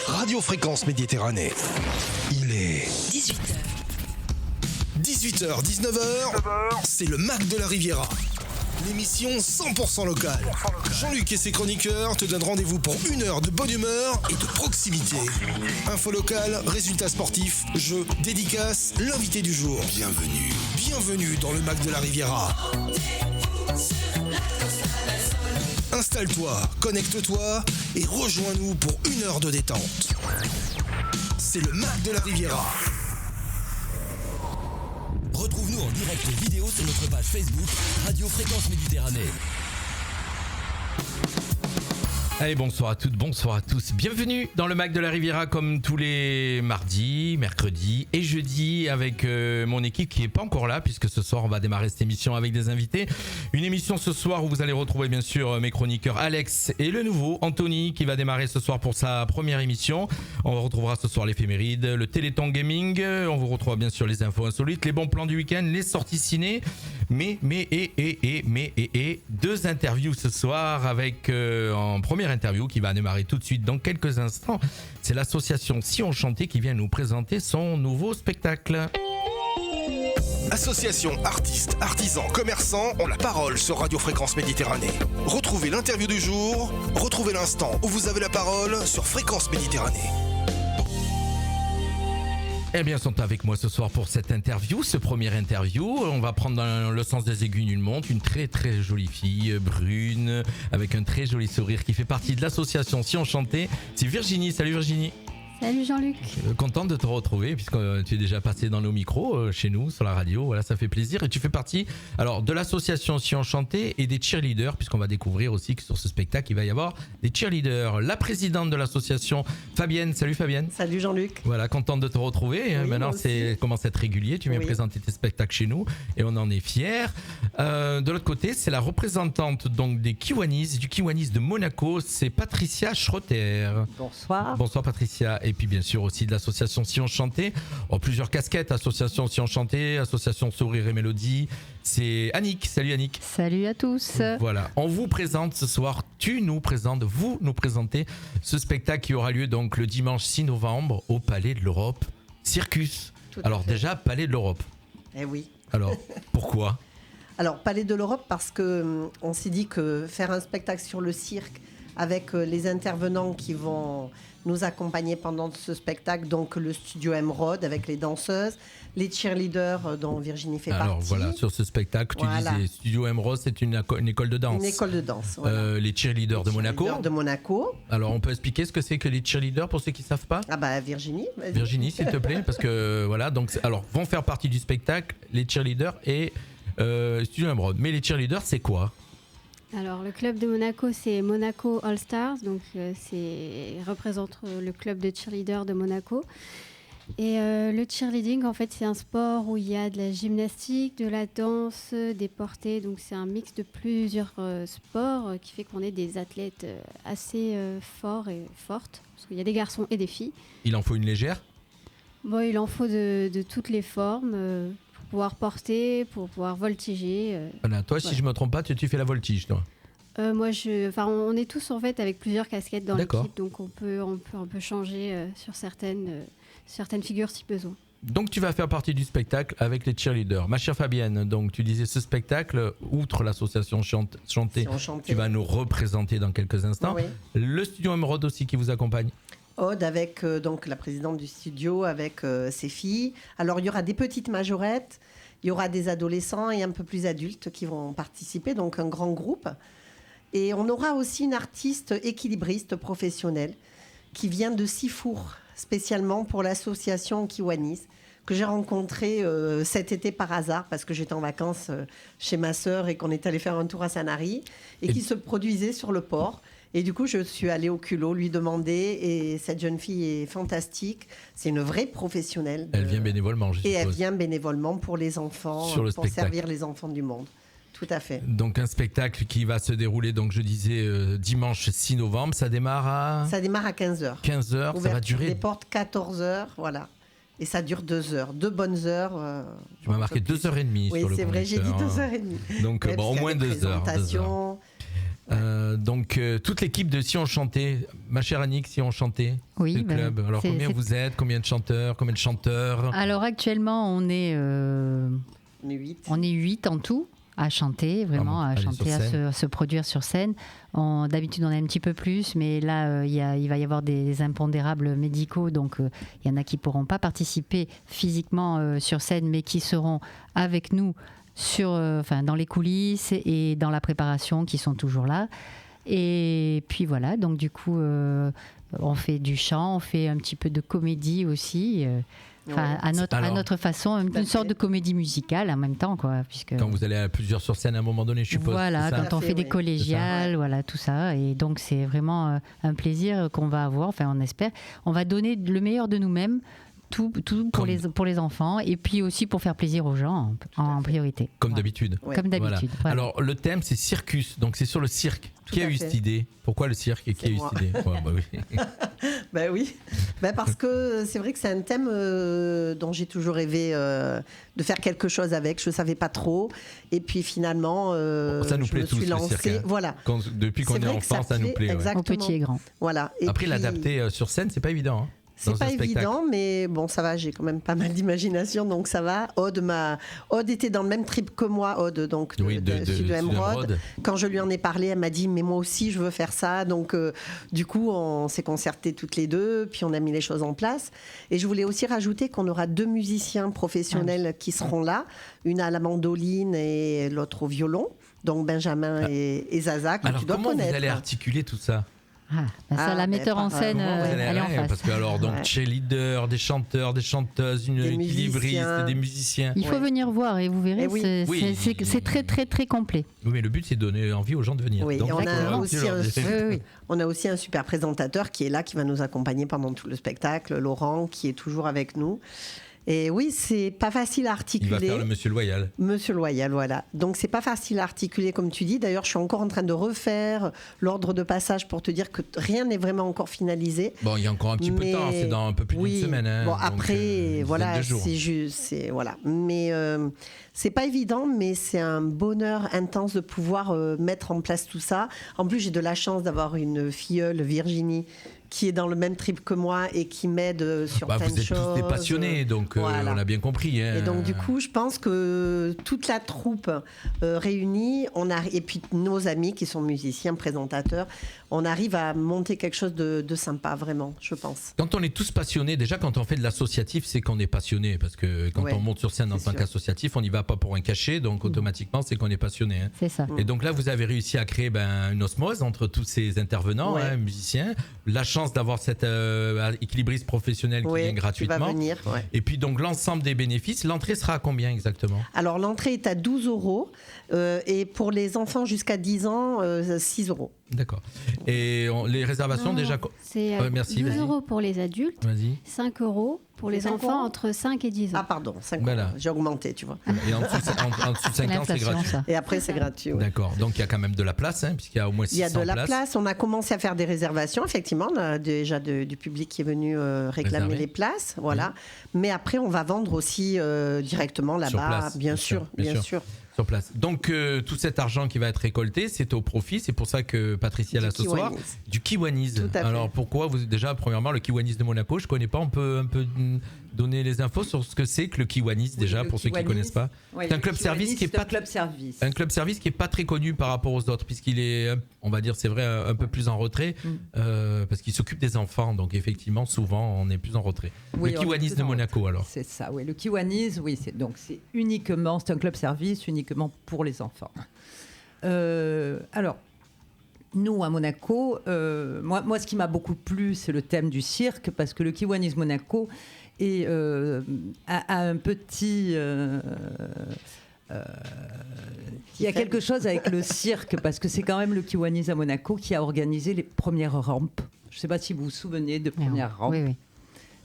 Radio Fréquence Méditerranée. Il est 18h. 18h, 19h, c'est le Mac de la Riviera. L'émission 100% locale. Jean-Luc et ses chroniqueurs te donnent rendez-vous pour une heure de bonne humeur et de proximité. Info locale, résultats sportifs, jeux, dédicaces, l'invité du jour. Bienvenue dans le Mac de la Riviera. Installe-toi, connecte-toi et rejoins-nous pour une heure de détente. C'est le Mac de la Riviera. Retrouve-nous en direct vidéo sur notre page Facebook Radio Fréquence Méditerranée. Allez, bonsoir à toutes, bonsoir à tous. Bienvenue dans le Mac de la Riviera comme tous les mardis, mercredis et jeudis avec mon équipe qui n'est pas encore là puisque ce soir on va démarrer cette émission avec des invités. Une émission ce soir où vous allez retrouver bien sûr mes chroniqueurs Alex et le nouveau Anthony qui va démarrer ce soir pour sa première émission. On retrouvera ce soir l'éphéméride, le Téléthon Gaming, on vous retrouvera bien sûr les infos insolites, les bons plans du week-end, les sorties ciné. Mais, deux interviews ce soir avec en première interview qui va démarrer tout de suite dans quelques instants. C'est l'association Si on chantait qui vient nous présenter son nouveau spectacle. Association, artistes, artisans, commerçants ont la parole sur Radio Fréquence Méditerranée. Retrouvez l'interview du jour, retrouvez l'instant où vous avez la parole sur Fréquence Méditerranée. Eh bien, sont avec moi ce soir pour cette interview, ce premier interview. On va prendre dans le sens des aiguilles d'une montre une très très jolie fille, brune, avec un très joli sourire qui fait partie de l'association Si on chantait. C'est Virginie. Salut Virginie. Salut Jean-Luc. Contente de te retrouver puisque tu es déjà passé dans nos micros chez nous sur la radio. Voilà, ça fait plaisir. Et tu fais partie alors de l'association Si on chantait et des cheerleaders puisqu'on va découvrir aussi que sur ce spectacle il va y avoir des cheerleaders. La présidente de l'association Fabienne. Salut Fabienne. Salut Jean-Luc. Voilà, contente de te retrouver. Oui, maintenant c'est commence à être régulier. Tu viens présenter tes spectacles chez nous et on en est fiers. De l'autre côté, c'est la représentante donc des Kiwanis, du Kiwanis de Monaco. C'est Patricia Schroeter. Bonsoir. Bonsoir Patricia. Et puis bien sûr aussi de l'association Si on chantait. Oh, plusieurs casquettes, association Si on chantait, association Sourire et Mélodie. C'est Annick. Salut Annick. Salut à tous. Voilà, on vous présente ce soir, vous nous présentez ce spectacle qui aura lieu donc le dimanche 6 novembre au Palais de l'Europe, Circus. Alors déjà, Palais de l'Europe. Eh oui. Alors, pourquoi ? Alors, Palais de l'Europe parce que on s'est dit que faire un spectacle sur le cirque avec les intervenants qui vont nous accompagner pendant ce spectacle, donc le studio Emeraude avec les danseuses, les cheerleaders dont Virginie fait partie. Alors voilà, sur ce spectacle, tu disais Studio Emeraude, c'est une école de danse. Une école de danse, voilà. Les cheerleaders de Monaco. De Monaco. Alors on peut expliquer ce que c'est que les cheerleaders pour ceux qui ne savent pas ? Ah bah Virginie, vas-y. Virginie, s'il te plaît, parce que voilà, donc alors vont faire partie du spectacle les cheerleaders et Studio Emeraude. Mais les cheerleaders, c'est quoi ? Alors, le club de Monaco, c'est Monaco All Stars, donc représente le club de cheerleaders de Monaco. Et le cheerleading, en fait, c'est un sport où il y a de la gymnastique, de la danse, des portées. Donc, c'est un mix de plusieurs sports qui fait qu'on est des athlètes assez forts et fortes. Parce qu'il y a des garçons et des filles. Il en faut une légère ? Bon, il en faut de toutes les formes. Pour pouvoir porter, pour pouvoir voltiger. Voilà. Toi, si je ne me trompe pas, tu fais la voltige, toi. Moi, on est tous en fait avec plusieurs casquettes dans l'équipe, donc on peut changer sur certaines figures si besoin. Donc tu vas faire partie du spectacle avec les cheerleaders. Ma chère Fabienne, donc tu disais ce spectacle, outre l'association Chanter, tu vas nous représenter dans quelques instants. Oui. Le studio Emeraude aussi qui vous accompagne. Aude avec donc la présidente du studio avec ses filles. Alors il y aura des petites majorettes, il y aura des adolescents et un peu plus adultes qui vont participer, donc un grand groupe. Et on aura aussi une artiste équilibriste professionnelle qui vient de Sifour, spécialement pour l'association Kiwanis, que j'ai rencontrée cet été par hasard parce que j'étais en vacances chez ma sœur et qu'on est allé faire un tour à Sanary et qui se produisait sur le port. Et du coup, je suis allée au culot lui demander et cette jeune fille est fantastique. C'est une vraie professionnelle. Elle vient bénévolement, je suppose. Et elle vient bénévolement pour les enfants, pour servir les enfants du monde. Tout à fait. Donc un spectacle qui va se dérouler, donc je disais dimanche 6 novembre. Ça démarre à 15h. 15h, ça va durer. Les portes 14h, voilà. Et ça dure 2 heures, 2 bonnes heures. Tu m'as marqué 2h30 oui, sur le c'est vrai, j'ai dit 2h30. Donc au moins 2 heures. Donc toute l'équipe de Si on chantait, ma chère Annick, Si on chantait, Oui, le club. Alors combien vous êtes, combien de chanteurs, combien de chanteurs? Alors actuellement on est 8 en tout à chanter, vraiment à chanter, à se produire sur scène. D'habitude on est un petit peu plus, mais là il va y avoir des impondérables médicaux, donc il y en a qui pourront pas participer physiquement sur scène, mais qui seront avec nous dans les coulisses et dans la préparation, qui sont toujours là. Et puis voilà, donc du coup on fait du chant, on fait un petit peu de comédie aussi. À notre façon, une sorte de comédie musicale en même temps, quoi, puisque quand vous allez à plusieurs sur scène à un moment donné, je suppose. Voilà, quand on fait des collégiales, voilà, tout ça, et donc c'est vraiment un plaisir qu'on va avoir. Enfin, on espère, on va donner le meilleur de nous-mêmes, tout pour les enfants, et puis aussi pour faire plaisir aux gens en priorité. Comme d'habitude. Ouais. Comme d'habitude. Voilà. Voilà. Alors le thème c'est circus, donc c'est sur le cirque. Tout Qui a à eu fait. cette idée? Pourquoi le cirque et qui a eu cette idée? Ouais, bah oui. Ben oui, parce que c'est vrai que c'est un thème dont j'ai toujours rêvé de faire quelque chose avec. Je ne savais pas trop. Et puis finalement, Ça nous je plaît me tous, suis le lancée. cirque, hein. Voilà. Depuis qu'on est vrai que enfant, ça nous plaît, plaît. Ouais. exactement. Aux petits et grands. Voilà. Et Après puis, l'adapter sur scène, c'est pas évident. Hein, c'est dans pas un spectacle. évident, mais bon, ça va. J'ai quand même pas mal d'imagination, donc ça va. Aude était dans le même trip que moi, Aude, donc Oui, de Sud Emerald. Emerald. Quand je lui en ai parlé, elle m'a dit mais moi aussi je veux faire ça. Donc du coup on s'est concertés toutes les deux, puis on a mis les choses en place. Et je voulais aussi rajouter qu'on aura 2 musiciens professionnels qui seront là, une à la mandoline et l'autre au violon. Donc Benjamin et Zaza, que Alors tu dois comment connaître. vous allez articuler tout ça? La metteur en scène, Comment vous allez- elle est en ouais, face. Parce que alors donc Ouais. cheerleader, des chanteurs, des chanteuses, une Des équilibriste, musiciens. des musiciens. Il faut Ouais. venir voir et vous verrez, Eh oui. Oui. c'est très très très complet. Oui, mais le but c'est de donner envie aux gens de venir. Oui, Donc, et on a voilà, aussi tu leur un- dis- Oui. On a aussi un super présentateur qui est là, qui va nous accompagner pendant tout le spectacle, Laurent, qui est toujours avec nous. Et oui, c'est pas facile à Il articuler. va faire le monsieur loyal. Monsieur Loyal, voilà. Donc c'est pas facile à articuler comme tu dis. D'ailleurs, je suis encore en train de refaire l'ordre de passage pour te dire que rien n'est vraiment encore finalisé. Bon, il y a encore un petit peu de Mais- temps, c'est dans un peu plus oui. d'une semaine. Hein, Bon, donc, après, une dizaine voilà, de jours. c'est juste, voilà. Mais c'est pas évident, mais c'est un bonheur intense de pouvoir mettre en place tout ça. En plus, j'ai de la chance d'avoir une filleule, Virginie, qui est dans le même trip que moi et qui m'aide sur Bah, plein vous de êtes choses. tous des passionnés, donc Voilà. on a bien compris. Hein. Et donc du coup, je pense que toute la troupe réunie, et puis nos amis qui sont musiciens, présentateurs, on arrive à monter quelque chose de sympa, vraiment, je pense. Quand on est tous passionnés, déjà quand on fait de l'associatif, c'est qu'on est passionné. Parce que quand Ouais, on monte sur scène en c'est tant sûr. qu'associatif, on n'y va pas pour un cachet, donc automatiquement c'est qu'on est passionné. Hein. C'est ça. Et donc là, vous avez réussi à créer une osmose entre tous ces intervenants, Ouais. hein, musiciens. La chance d'avoir cet équilibriste professionnel qui Oui, vient qui va gratuitement. venir. Ouais. Et puis donc l'ensemble des bénéfices, l'entrée sera à combien exactement? Alors l'entrée est à 12 € et pour les enfants jusqu'à 10 ans, 6 €. D'accord. Et les réservations Non, déjà... C'est merci, 12 vas-y. € pour les adultes, Vas-y. 5 € pour les 5 enfants €? entre 5 et 10 ans. Ah pardon, 5 Voilà. €. J'ai augmenté, tu vois. Et en dessous de 5 ans, c'est L'inflation, gratuit. ça. Et après, c'est gratuit. ouais. D'accord. Donc il y a quand même de la place, hein, puisqu'il y a au moins 600 Il y a de la places. place. On a commencé à faire des réservations, effectivement. On a déjà du public qui est venu réclamer Réserver. les places. Voilà. Mais après, on va vendre aussi directement là-bas. place, bien sûr, bien sûr. Sur place. Donc tout cet argent qui va être récolté, c'est au profit. C'est pour ça que Patricia Du l'a ce soir. Kiwanis. Du Kiwanis. Tout à fait. Alors pourquoi déjà premièrement le Kiwanis de Monaco, je connais pas. On peut un peu donner les infos sur ce que c'est que le Kiwanis déjà le pour ceux qui Kiwanis. connaissent pas. Ouais, C'est un le club Kiwanis, service qui est c'est un pas club service. un club service qui est pas très connu par rapport aux autres puisqu'il est, on va dire, c'est vrai, un peu plus en retrait parce qu'il s'occupe des enfants. Donc effectivement, souvent, on est plus en retrait. Oui, le on est Kiwanis plus de en Monaco alors. C'est ça, oui. Le Kiwanis, oui, c'est un club service uniquement pour les enfants. Alors, nous à Monaco, moi, ce qui m'a beaucoup plu, c'est le thème du cirque, parce que le Kiwanis Monaco a un petit. Il y a quelque chose avec le cirque, parce que c'est quand même le Kiwanis à Monaco qui a organisé les premières rampes. Je ne sais pas si vous vous souvenez de premières rampes. Oui, oui.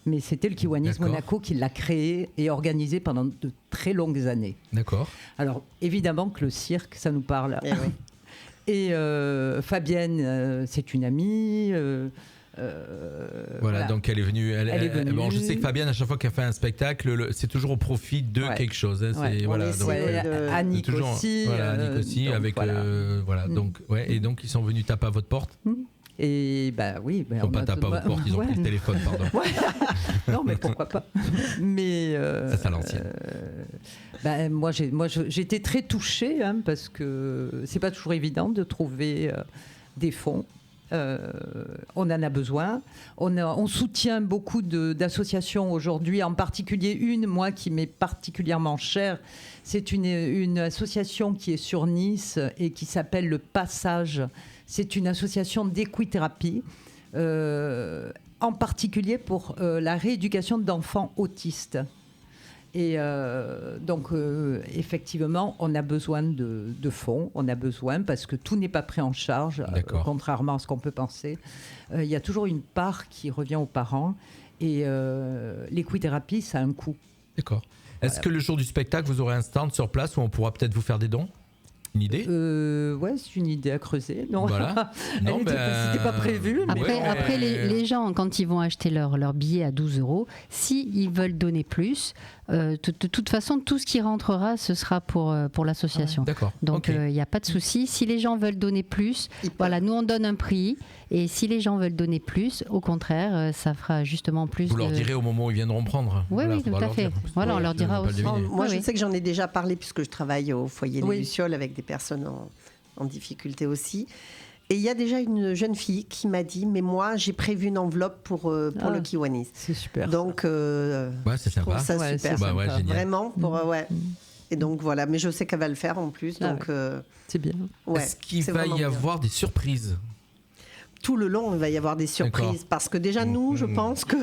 Mais c'était le Kiwanis D'accord. Monaco qui l'a créé et organisé pendant de très longues années. D'accord. Alors, évidemment que le cirque, ça nous parle. Eh oui. Et Fabienne, c'est une amie. Voilà, donc elle est venue. Elle est venue. Bon, je sais que Fabienne, à chaque fois qu'elle fait un spectacle, c'est toujours au profit de quelque chose. Hein, c'est, voilà, donc, Annick toujours, aussi. Voilà, Annick aussi, donc, avec voilà. Donc, et donc ils sont venus taper à votre porte. Et oui, ils n'ont pas tapé à votre porte, ils ont pris le téléphone, pardon. Non, mais pourquoi pas. Mais ça, c'est à l'ancienne. Moi, j'étais très touchée parce que c'est pas toujours évident de trouver des fonds. On en a besoin. On soutient beaucoup d'associations aujourd'hui, en particulier une, moi, qui m'est particulièrement chère. C'est une association qui est sur Nice et qui s'appelle Le Passage. C'est une association d'équithérapie, en particulier pour la rééducation d'enfants autistes. Et donc, effectivement, on a besoin de fonds, on a besoin parce que tout n'est pas pris en charge, contrairement à ce qu'on peut penser. Il y a toujours une part qui revient aux parents et l'équithérapie, ça a un coût. D'accord. Est-ce que le jour du spectacle, vous aurez un stand sur place où on pourra peut-être vous faire des dons ? Une idée ? Ouais, c'est une idée à creuser. Non, voilà. Non, c'était pas prévu. Après, les gens, quand ils vont acheter leur billet à 12 €, s'ils veulent donner plus, de toute façon, tout ce qui rentrera, ce sera pour l'association. D'accord. Donc, il n'y a pas de souci. Si les gens veulent donner plus, voilà, nous, on donne un prix. Et si les gens veulent donner plus, au contraire, ça fera justement plus. Vous leur direz au moment où ils viendront prendre. Oui, voilà, oui, tout à fait. Voilà, on leur dira aussi. Moi, je sais que j'en ai déjà parlé puisque je travaille au foyer des Lucioles avec des personnes en difficulté aussi. Et il y a déjà une jeune fille qui m'a dit, mais moi, j'ai prévu une enveloppe pour le Kiwanis. C'est super. Donc, c'est sympa. Ça super. Sympa. Génial. Vraiment, Et donc voilà, mais je sais qu'elle va le faire en plus. Donc, c'est bien. Est-ce qu'il va y avoir des surprises ? Tout le long, il va y avoir des surprises. Parce que déjà, nous, je pense que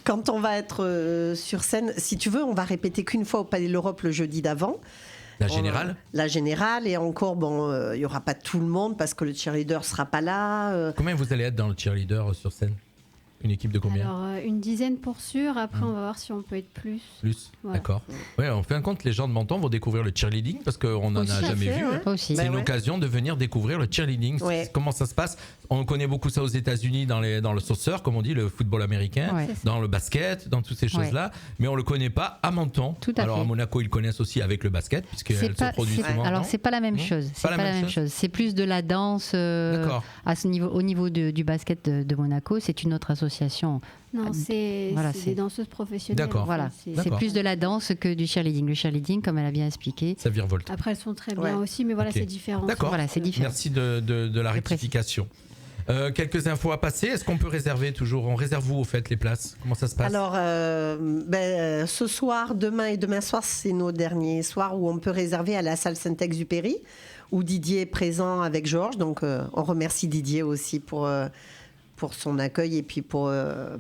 quand on va être sur scène, si tu veux, on va répéter qu'une fois au Palais de l'Europe le jeudi d'avant. La générale ? La générale, et encore, il n'y aura pas tout le monde parce que le cheerleader ne sera pas là. Combien vous allez être dans le cheerleader sur scène ? Une équipe de combien ? Alors, une dizaine pour sûr. Après, on va voir si on peut être plus. Plus, d'accord. Ouais, en fin de compte, les gens de Menton vont découvrir le cheerleading parce qu'on n'en a jamais vu. C'est une occasion de venir découvrir le cheerleading. Comment ça se passe ? On connaît beaucoup ça aux États-Unis dans le soccer, comme on dit, le football américain, dans le basket, dans toutes ces choses-là. Mais on ne le connaît pas à Menton. Alors à Monaco, ils le connaissent aussi avec le basket, puisqu'elle se produit souvent. Alors, c'est pas la même chose. C'est pas la même chose. C'est plus de la danse. À ce niveau, au niveau du basket de Monaco, c'est une autre association. Non, c'est des danseuses professionnelles. D'accord. Voilà, c'est plus de la danse que du cheerleading. Le cheerleading, comme elle a bien expliqué. Ça virevolte. Après, elles sont très bien aussi, mais voilà, c'est différent. D'accord. Voilà, c'est différent. Merci de la rectification. Quelques infos à passer. Est-ce qu'on peut réserver toujours ? On réserve où, au fait, les places ? Comment ça se passe ? Alors, ce soir, demain et demain soir, c'est nos derniers soirs où on peut réserver à la salle Saint-Exupéry, où Didier est présent avec Georges. Donc, on remercie Didier aussi pour son accueil et puis pour...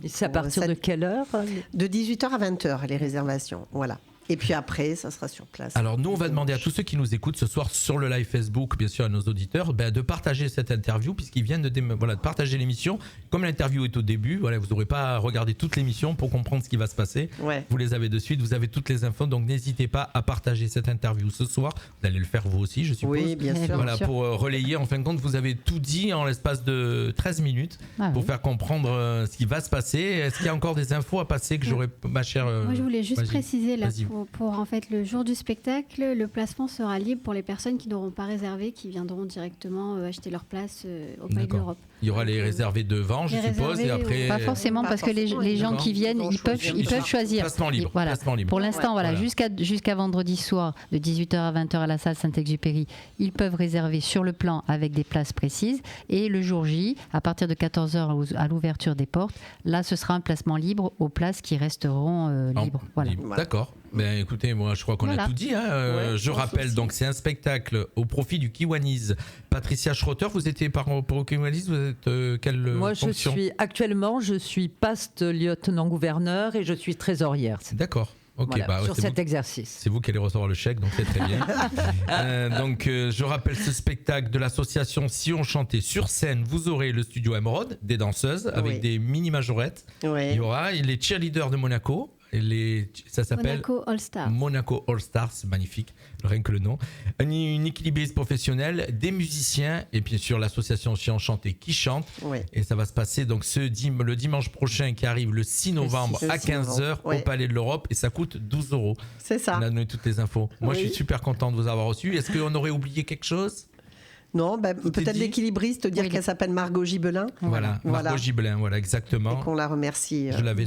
c'est à partir de quelle heure ? De 18h à 20h, les réservations. Voilà. Et puis après, ça sera sur place. Alors nous, on va demander à tous ceux qui nous écoutent ce soir sur le live Facebook, bien sûr à nos auditeurs, de partager cette interview puisqu'ils viennent de partager l'émission. Comme l'interview est au début, vous n'aurez pas à regarder toute l'émission pour comprendre ce qui va se passer. Vous les avez de suite, vous avez toutes les infos, donc n'hésitez pas à partager cette interview ce soir. Vous allez le faire vous aussi, je suppose. Oui, bien sûr. Voilà, pour relayer. En fin de compte, vous avez tout dit en l'espace de 13 minutes pour faire comprendre ce qui va se passer. Est-ce qu'il y a encore des infos à passer que j'aurais, ma chère... Moi, je voulais juste préciser là. Pour en fait le jour du spectacle, le placement sera libre pour les personnes qui n'auront pas réservé, qui viendront directement acheter leur place au Palais de l'Europe. Il y aura les réservés devant, je suppose, et après... Pas forcément, parce que les gens qui viennent, ils peuvent choisir. Placement libre. Voilà. Placement libre. Pour l'instant, jusqu'à vendredi soir, de 18h à 20h à la salle Saint-Exupéry, ils peuvent réserver sur le plan avec des places précises. Et le jour J, à partir de 14h à l'ouverture des portes, là, ce sera un placement libre aux places qui resteront libres. Voilà. D'accord. Ben écoutez, moi je crois qu'on a tout dit. Je rappelle, donc c'est un spectacle au profit du Kiwanis. Patricia Schroeter, vous étiez pour le Kiwanis, vous êtes quelle Moi, fonction ? je suis poste lieutenant-gouverneur et je suis trésorière. D'accord. Okay, voilà, sur cet exercice. C'est vous qui allez recevoir le chèque, donc c'est très bien. Donc, je rappelle ce spectacle de l'association Si on chantait sur scène. Vous aurez le studio Emeraude, des danseuses avec des mini majorettes. Il y aura les cheerleaders de Monaco. Ça s'appelle Monaco All Stars. Monaco All Stars, c'est magnifique, rien que le nom. Une équilibriste professionnelle, des musiciens et bien sûr l'association Chien Enchanté qui chante. Oui. Et ça va se passer donc le dimanche prochain qui arrive le 6 novembre à 15h au Palais de l'Europe et ça coûte 12 €. C'est ça. On a donné toutes les infos. Moi, je suis super content de vous avoir reçu. Est-ce qu'on aurait oublié quelque chose ? Non, peut-être l'équilibriste, dire qu'elle s'appelle Margot Gibelin. Voilà, Margot Gibelin, voilà, exactement. Et qu'on la remercie. Je l'avais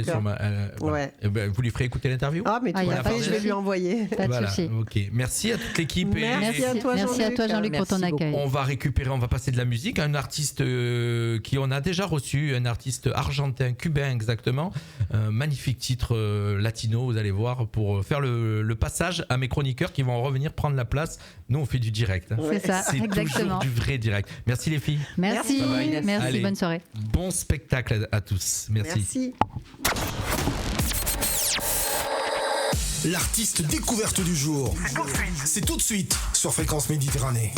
sur ma. Ouais. Vous lui ferez écouter l'interview ? Ah, mais tout à fait, je vais lui envoyer. Pas de souci. Ok. Merci à toute l'équipe. Merci à toi, Jean-Luc. Merci à toi, Jean-Luc, pour ton accueil. On va passer de la musique. Un artiste qui on a déjà reçu, un artiste argentin, cubain exactement. Un magnifique titre latino, vous allez voir, pour faire le passage à mes chroniqueurs qui vont revenir prendre la place. Nous, on fait du direct. C'est ça. C'est exactement. toujours du vrai direct. Merci les filles. Merci. Merci. Allez, bonne soirée. Bon spectacle à tous. Merci. L'artiste découverte du jour. C'est tout de suite sur Fréquence Méditerranée.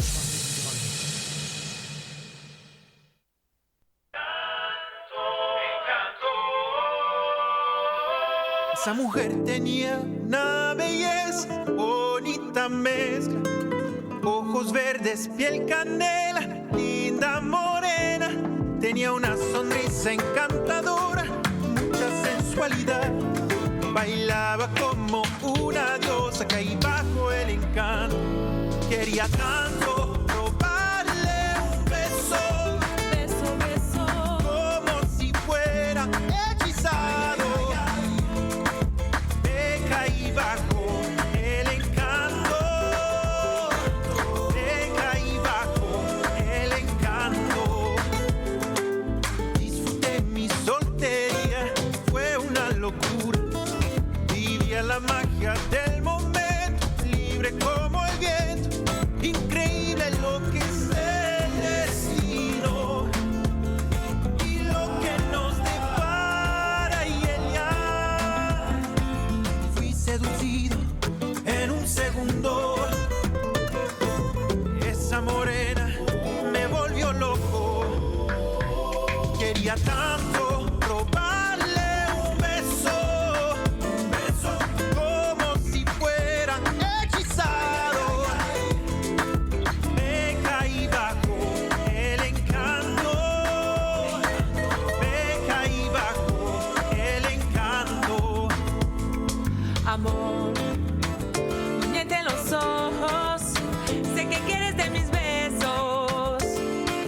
Esa mujer tenía una belleza, bonita mezcla, ojos verdes, piel canela, linda morena, tenía una sonrisa encantadora, mucha sensualidad, bailaba como una diosa que ahí bajo el encanto, quería tanto robarle un beso, beso, beso, como si fuera hechizado. Bajo el encanto, caí bajo el encanto. Disfruté mi soltería, fue una locura. Vivía la magia del momento, libre como el viento. Increíble lo que es el destino y lo que nos depara y el ya. Seducido en un segundo, esa morena me volvió loco, quería tanto robarle un beso, como si fuera hechizado, me caí bajo el encanto, me caí bajo el encanto. Amor, miente en los ojos, sé que quieres de mis besos,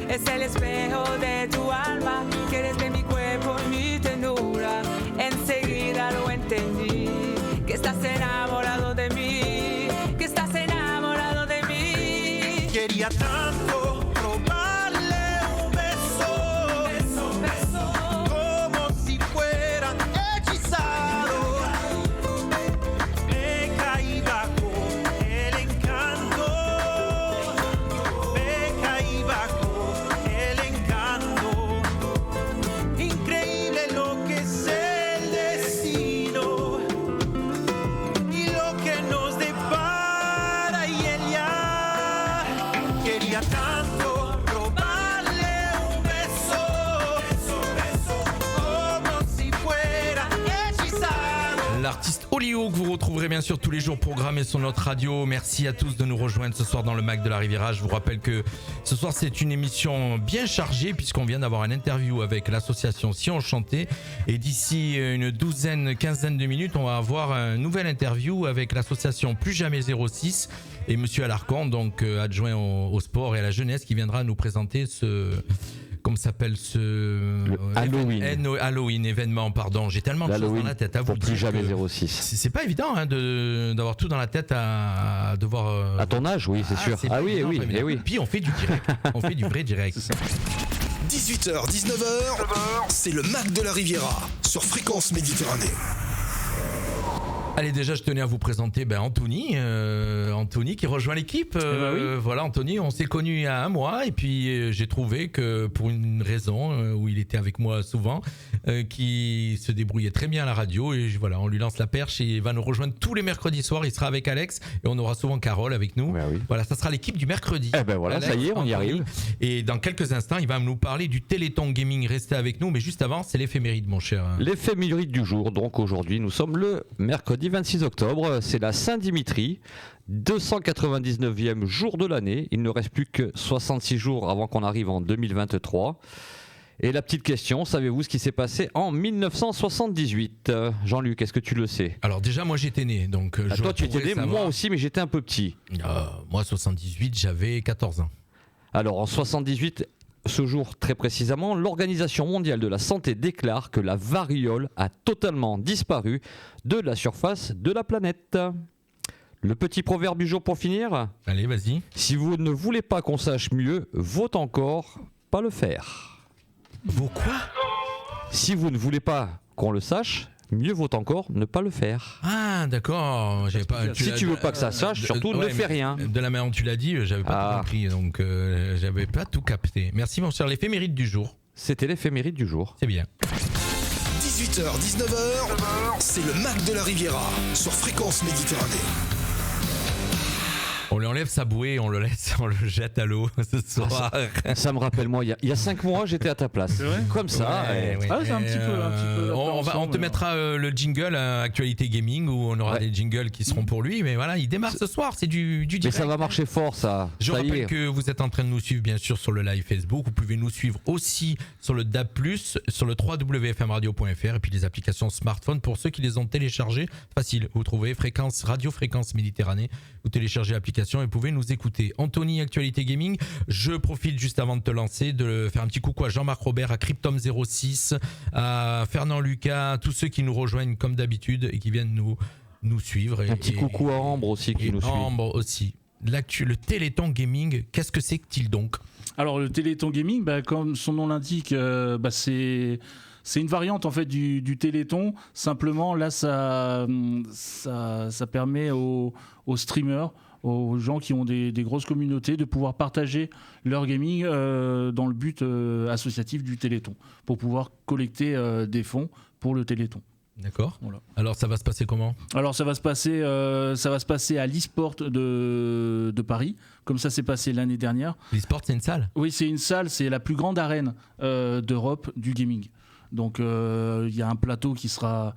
es el espejo de tu alma, quieres de mi cuerpo y mi ternura, enseguida lo entendí, que estás enamorado de mí, que estás enamorado de mí. Quería tanto robarle un beso, como si fuera hechizado. Tanto robarle un beso, como si fuera hechizado. L'artiste Olio que vous retrouverez bien sûr tous les jours programmé sur notre radio. Merci à tous de nous rejoindre ce soir dans le Mac de la Riviera. Je vous rappelle que ce soir c'est une émission bien chargée puisqu'on vient d'avoir une interview avec l'association Si on chantait et d'ici une quinzaine de minutes on va avoir une nouvelle interview avec l'association Plus Jamais 06 et Monsieur Alarcon, donc adjoint au sport et à la jeunesse, qui viendra nous présenter comment s'appelle Halloween événement, pardon. J'ai tellement de choses dans la tête à vous pour dire. Plus Jamais 06. C'est pas évident d'avoir tout dans la tête à devoir. À ton âge, oui, c'est sûr. Oui. Puis on fait du direct. On fait du vrai direct. 18h, 19h, c'est le Mac de la Riviera sur Fréquence Méditerranée. Allez, déjà, je tenais à vous présenter Anthony. Anthony qui rejoint l'équipe. Voilà, Anthony, on s'est connus il y a un mois et puis j'ai trouvé que pour une raison où il était avec moi souvent, qui se débrouillait très bien à la radio et voilà, on lui lance la perche et il va nous rejoindre tous les mercredis soirs. Il sera avec Alex et on aura souvent Carole avec nous. Voilà, ça sera l'équipe du mercredi. Voilà, Alex, ça y est, on y Anthony. arrive. Et dans quelques instants, il va nous parler du Téléthon Gaming. Restez avec nous, mais juste avant, c'est l'éphéméride, mon cher. L'éphéméride du jour. Donc aujourd'hui, nous sommes le mercredi 26 octobre. C'est la Saint-Dimitri, 299e jour de l'année. Il ne reste plus que 66 jours avant qu'on arrive en 2023. Et la petite question, savez-vous ce qui s'est passé en 1978 ? Jean-Luc, est-ce que tu le sais ? Alors déjà, moi j'étais né, donc toi tu étais né, moi aussi, mais j'étais un peu petit. Moi 78, j'avais 14 ans. Alors en 78, ce jour très précisément, l'Organisation mondiale de la santé déclare que la variole a totalement disparu de la surface de la planète. Le petit proverbe du jour pour finir ? Allez, vas-y. Si vous ne voulez pas qu'on sache mieux, vaut encore pas le faire. Vaut quoi ? Si vous ne voulez pas qu'on le sache, mieux vaut encore ne pas le faire. Ah, d'accord. Si tu veux pas que ça sache, surtout ne fais rien. De la manière dont tu l'as dit, j'avais pas tout compris, donc j'avais pas tout capté. Merci, mon cher. L'éphéméride du jour. C'était l'éphéméride du jour. C'est bien. 18h, 19h, c'est le Mac de la Riviera sur Fréquence Méditerranée. On lui enlève sa bouée, on le jette à l'eau ce soir. Ça me rappelle, moi, il y a 5 mois, j'étais à ta place. Comme ça. Ouais. Ah, c'est un petit peu. On te mettra le jingle Actualité Gaming où on aura des jingles qui seront pour lui. Mais voilà, il démarre ce soir, c'est du direct. Mais ça va marcher fort, ça. Je rappelle que vous êtes en train de nous suivre, bien sûr, sur le live Facebook. Vous pouvez nous suivre aussi sur le DAB+, sur le www.fmradio.fr et puis les applications smartphone pour ceux qui les ont téléchargées. Facile, vous trouvez Radio Fréquence Méditerranée. Vous téléchargez l'application et vous pouvez nous écouter. Anthony, Actualité Gaming, je profite juste avant de te lancer de faire un petit coucou à Jean-Marc Robert, à Cryptom06, à Fernand Lucas, tous ceux qui nous rejoignent comme d'habitude et qui viennent nous suivre. Un petit coucou à Ambre aussi qui nous suit. Ambre aussi. Le Téléthon Gaming, qu'est-ce que c'est-il donc ? Alors le Téléthon Gaming, comme son nom l'indique, c'est une variante en fait du Téléthon. Simplement là, ça permet aux streamers, aux gens qui ont des grosses communautés, de pouvoir partager leur gaming dans le but associatif du Téléthon, pour pouvoir collecter des fonds pour le Téléthon. D'accord. Voilà. Alors ça va se passer comment ? Alors ça va se passer à l'e-sport de Paris, comme ça s'est passé l'année dernière. L'e-sport, c'est une salle ? Oui, c'est une salle, c'est la plus grande arène d'Europe du gaming. Donc il y a un plateau qui sera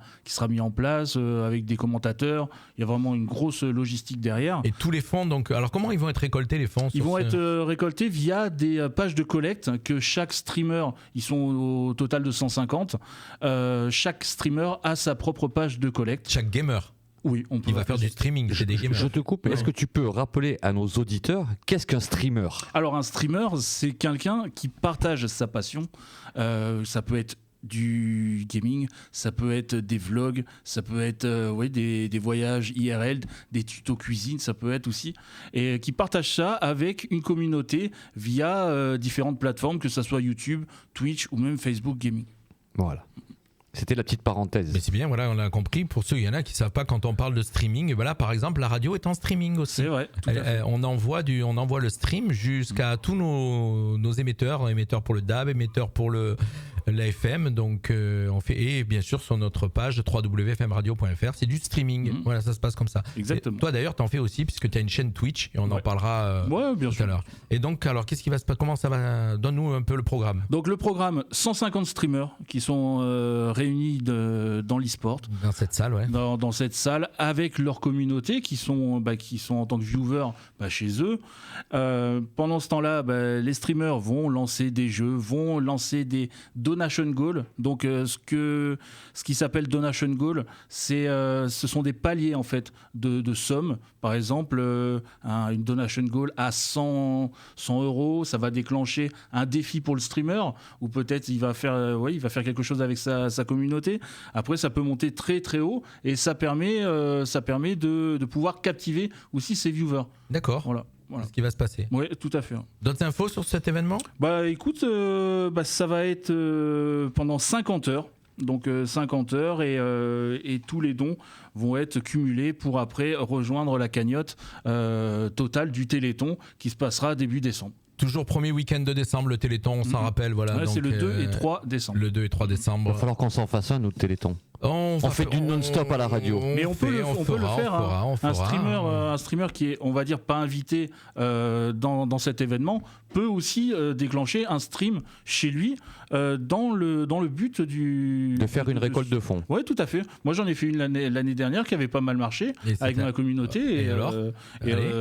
mis en place avec des commentateurs. Il y a vraiment une grosse logistique derrière. Et tous les fonds, donc, alors comment ils vont être récoltés, les fonds ? Ils vont être récoltés via des pages de collecte que chaque streamer, ils sont au total de 150. Chaque streamer a sa propre page de collecte. Chaque gamer ? Oui, il va faire du streaming. C'est des gamers. Je te coupe, mais est-ce que tu peux rappeler à nos auditeurs qu'est-ce qu'un streamer ? Alors un streamer, c'est quelqu'un qui partage sa passion. Ça peut être du gaming, ça peut être des vlogs, ça peut être des voyages IRL, des tutos cuisine, ça peut être aussi, et qui partagent ça avec une communauté via différentes plateformes, que ce soit YouTube, Twitch ou même Facebook Gaming. Voilà. C'était la petite parenthèse. Mais c'est bien, voilà, on a compris. Pour ceux, il y en a qui ne savent pas quand on parle de streaming. Et voilà, par exemple, la radio est en streaming aussi. C'est vrai. Tout à fait. On envoie le stream jusqu'à tous nos émetteurs pour le DAB, émetteurs pour l'AFM. Donc, on fait, et bien sûr, sur notre page www.fmradio.fr, c'est du streaming. Voilà, ça se passe comme ça. Exactement. Et toi, d'ailleurs, tu en fais aussi, puisque tu as une chaîne Twitch, et on en parlera bien tout sûr. à l'heure. Et donc, alors, qu'est-ce qui va se passer ? Comment ça va ? Donne-nous un peu le programme. Donc, le programme, 150 streamers qui sont réunis dans l'e-sport. Dans cette salle, ouais. Dans cette salle, avec leur communauté qui sont en tant que viewers chez eux. Pendant ce temps-là, les streamers vont lancer des jeux, vont lancer des donation goals. Donc, ce qui s'appelle donation goal, ce sont des paliers en fait de sommes. Par exemple, une donation goal à 100 €, ça va déclencher un défi pour le streamer, ou peut-être il va faire quelque chose avec sa communauté. Après, ça peut monter très très haut et ça permet de pouvoir captiver aussi ses viewers. D'accord. Voilà. C'est ce qui va se passer. Oui, tout à fait. D'autres infos sur cet événement ? Écoute, ça va être pendant 50 heures. donc 50 heures, et tous les dons vont être cumulés pour après rejoindre la cagnotte totale du Téléthon qui se passera début décembre. Toujours premier week-end de décembre, le Téléthon, on s'en rappelle. Voilà, ouais, donc, c'est le 2 et 3 décembre. Le 2 et 3 décembre. Il va falloir qu'on s'en fasse un, notre Téléthon. On fait du non-stop à la radio. Mais on peut le faire. Un streamer qui est, on va dire, pas invité dans cet événement peut aussi déclencher un stream chez lui dans le but de faire une récolte de fonds. Oui, tout à fait. Moi, j'en ai fait une l'année dernière qui avait pas mal marché avec ma communauté. Et alors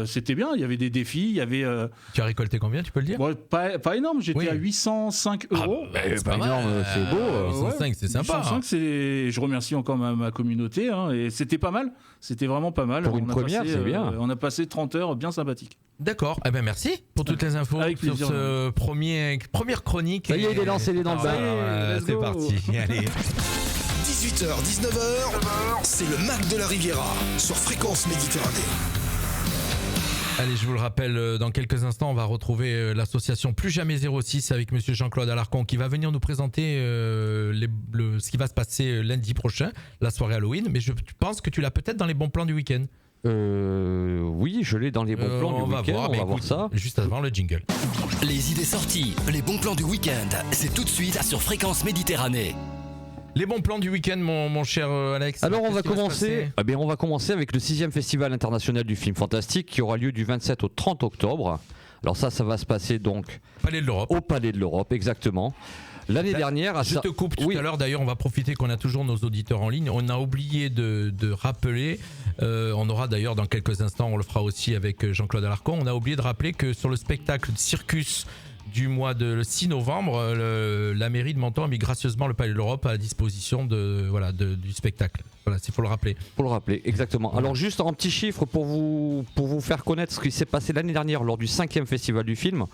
c'était bien. Il y avait des défis. Il y avait. Tu as récolté combien, tu peux le dire? Pas énorme. J'étais à 805 €. C'est pas énorme, c'est beau. 805, c'est sympa. 805, je remercie encore ma communauté. Et c'était pas mal. C'était vraiment pas mal. Pour une première, c'est bien. On a passé 30 heures bien sympathiques. D'accord. Eh ben merci pour toutes les infos sur ce première chronique. Ça y est, il est lancé les dans le bain. C'est parti. Allez. 18h, 19h, c'est le Mac de la Riviera sur Fréquence Méditerranée. Allez, je vous le rappelle, dans quelques instants, on va retrouver l'association Plus Jamais 06 avec monsieur Jean-Claude Alarcon qui va venir nous présenter ce qui va se passer lundi prochain, la soirée Halloween. Mais je pense que tu l'as peut-être dans les bons plans du week-end. Oui, je l'ai dans les bons plans du week-end. On va voir ça. Juste avant le jingle. Les idées sorties, les bons plans du week-end, c'est tout de suite sur Fréquence Méditerranée. Les bons plans du week-end, mon cher Alex. Alors on va commencer avec le 6e Festival international du film fantastique qui aura lieu du 27 au 30 octobre. Alors ça va se passer donc au Palais de l'Europe, exactement. L'année dernière... Je te coupe tout à l'heure, d'ailleurs on va profiter qu'on a toujours nos auditeurs en ligne. On a oublié de rappeler, on aura d'ailleurs dans quelques instants, on le fera aussi avec Jean-Claude Alarcon, on a oublié de rappeler que sur le spectacle Circus du mois de 6 novembre, la mairie de Menton a mis gracieusement le Palais de l'Europe à la disposition du spectacle. Voilà, il faut le rappeler. Pour le rappeler, exactement. Alors juste un petit chiffre pour vous faire connaître ce qui s'est passé l'année dernière lors du 5e Festival du film.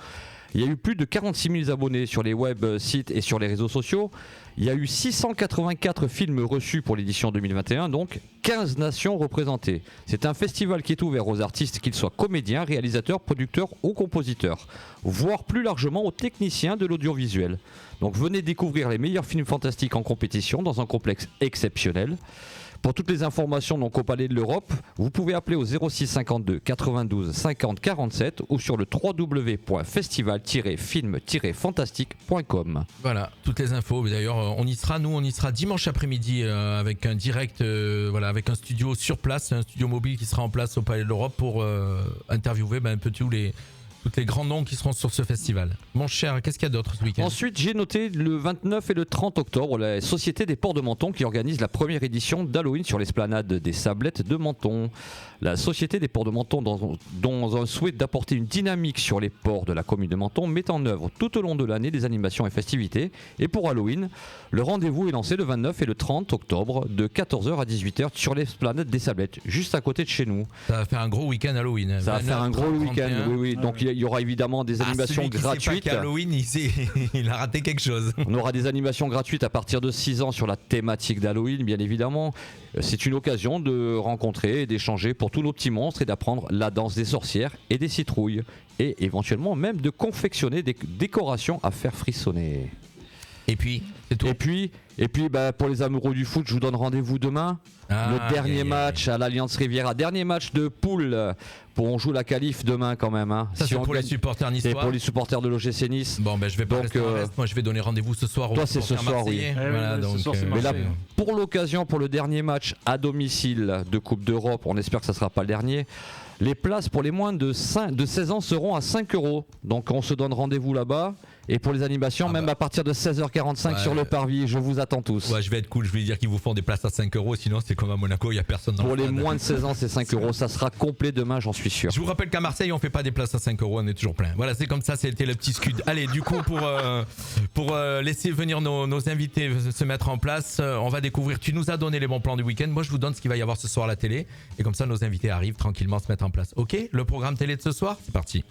Il y a eu plus de 46 000 abonnés sur les web sites et sur les réseaux sociaux. Il y a eu 684 films reçus pour l'édition 2021, donc 15 nations représentées. C'est un festival qui est ouvert aux artistes, qu'ils soient comédiens, réalisateurs, producteurs ou compositeurs, voire plus largement aux techniciens de l'audiovisuel. Donc venez découvrir les meilleurs films fantastiques en compétition dans un complexe exceptionnel. Pour toutes les informations donc au Palais de l'Europe, vous pouvez appeler au 06 52 92 50 47 ou sur le www.festival-film-fantastique.com. Voilà, toutes les infos. D'ailleurs, on y sera dimanche après-midi avec un direct, avec un studio sur place, un studio mobile qui sera en place au Palais de l'Europe pour interviewer un peu tous les grands noms qui seront sur ce festival. Mon cher, qu'est-ce qu'il y a d'autre ce week-end? Ensuite, j'ai noté le 29 et le 30 octobre, la Société des Ports de Menton qui organise la première édition d'Halloween sur l'esplanade des Sablettes de Menton. La Société des Ports de Menton, dans un souhait d'apporter une dynamique sur les ports de la commune de Menton, met en œuvre tout au long de l'année des animations et festivités. Et pour Halloween, le rendez-vous est lancé le 29 et le 30 octobre de 14h à 18h sur l'esplanade des Sablettes, juste à côté de chez nous. Ça va faire un gros week-end Halloween. Ça va faire un gros week-end, oui. Donc il y aura évidemment des animations gratuites. Halloween, il a raté quelque chose. On aura des animations gratuites à partir de 6 ans sur la thématique d'Halloween, bien évidemment. C'est une occasion de rencontrer et d'échanger pour tous nos petits monstres et d'apprendre la danse des sorcières et des citrouilles. Et éventuellement même de confectionner des décorations à faire frissonner. Et puis, c'est tout. Et puis pour les amoureux du foot, je vous donne rendez-vous demain. Le dernier match à l'Alliance Riviera. Dernier match de poule. On joue la qualif demain quand même. Ça, c'est pour les supporters niçois. C'est pour les supporters de l'OGC Nice. Bon, je vais pas rester en reste. Moi, je vais donner rendez-vous ce soir. Toi, c'est ce soir, oui. Voilà, donc, mais là, pour l'occasion, pour le dernier match à domicile de Coupe d'Europe, on espère que ça ne sera pas le dernier. Les places pour les moins de 16 ans seront à 5 €. Donc on se donne rendez-vous là-bas. Et pour les animations, même à partir de 16h45 sur le parvis, je vous attends tous. Ouais, je vais être cool, je vais dire qu'ils vous font des places à 5 €. Sinon, c'est comme à Monaco, il n'y a personne dans le stade. Pour les moins de 16 ans, c'est 5 €. Ça sera complet demain, j'en suis sûr. Je vous rappelle qu'à Marseille, on ne fait pas des places à 5 €, on est toujours plein. Voilà, c'est comme ça, c'était le petit scud. Allez, du coup, pour laisser venir nos invités se mettre en place, on va découvrir. Tu nous as donné les bons plans du week-end. Moi, je vous donne ce qu'il va y avoir ce soir à la télé. Et comme ça, nos invités arrivent tranquillement se mettre en place. Ok, le programme télé de ce soir, c'est parti.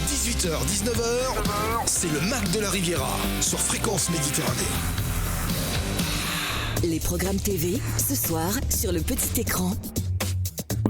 18h, 19h, c'est le Mac de la Riviera sur Fréquence Méditerranée. Les programmes TV, ce soir, sur le petit écran.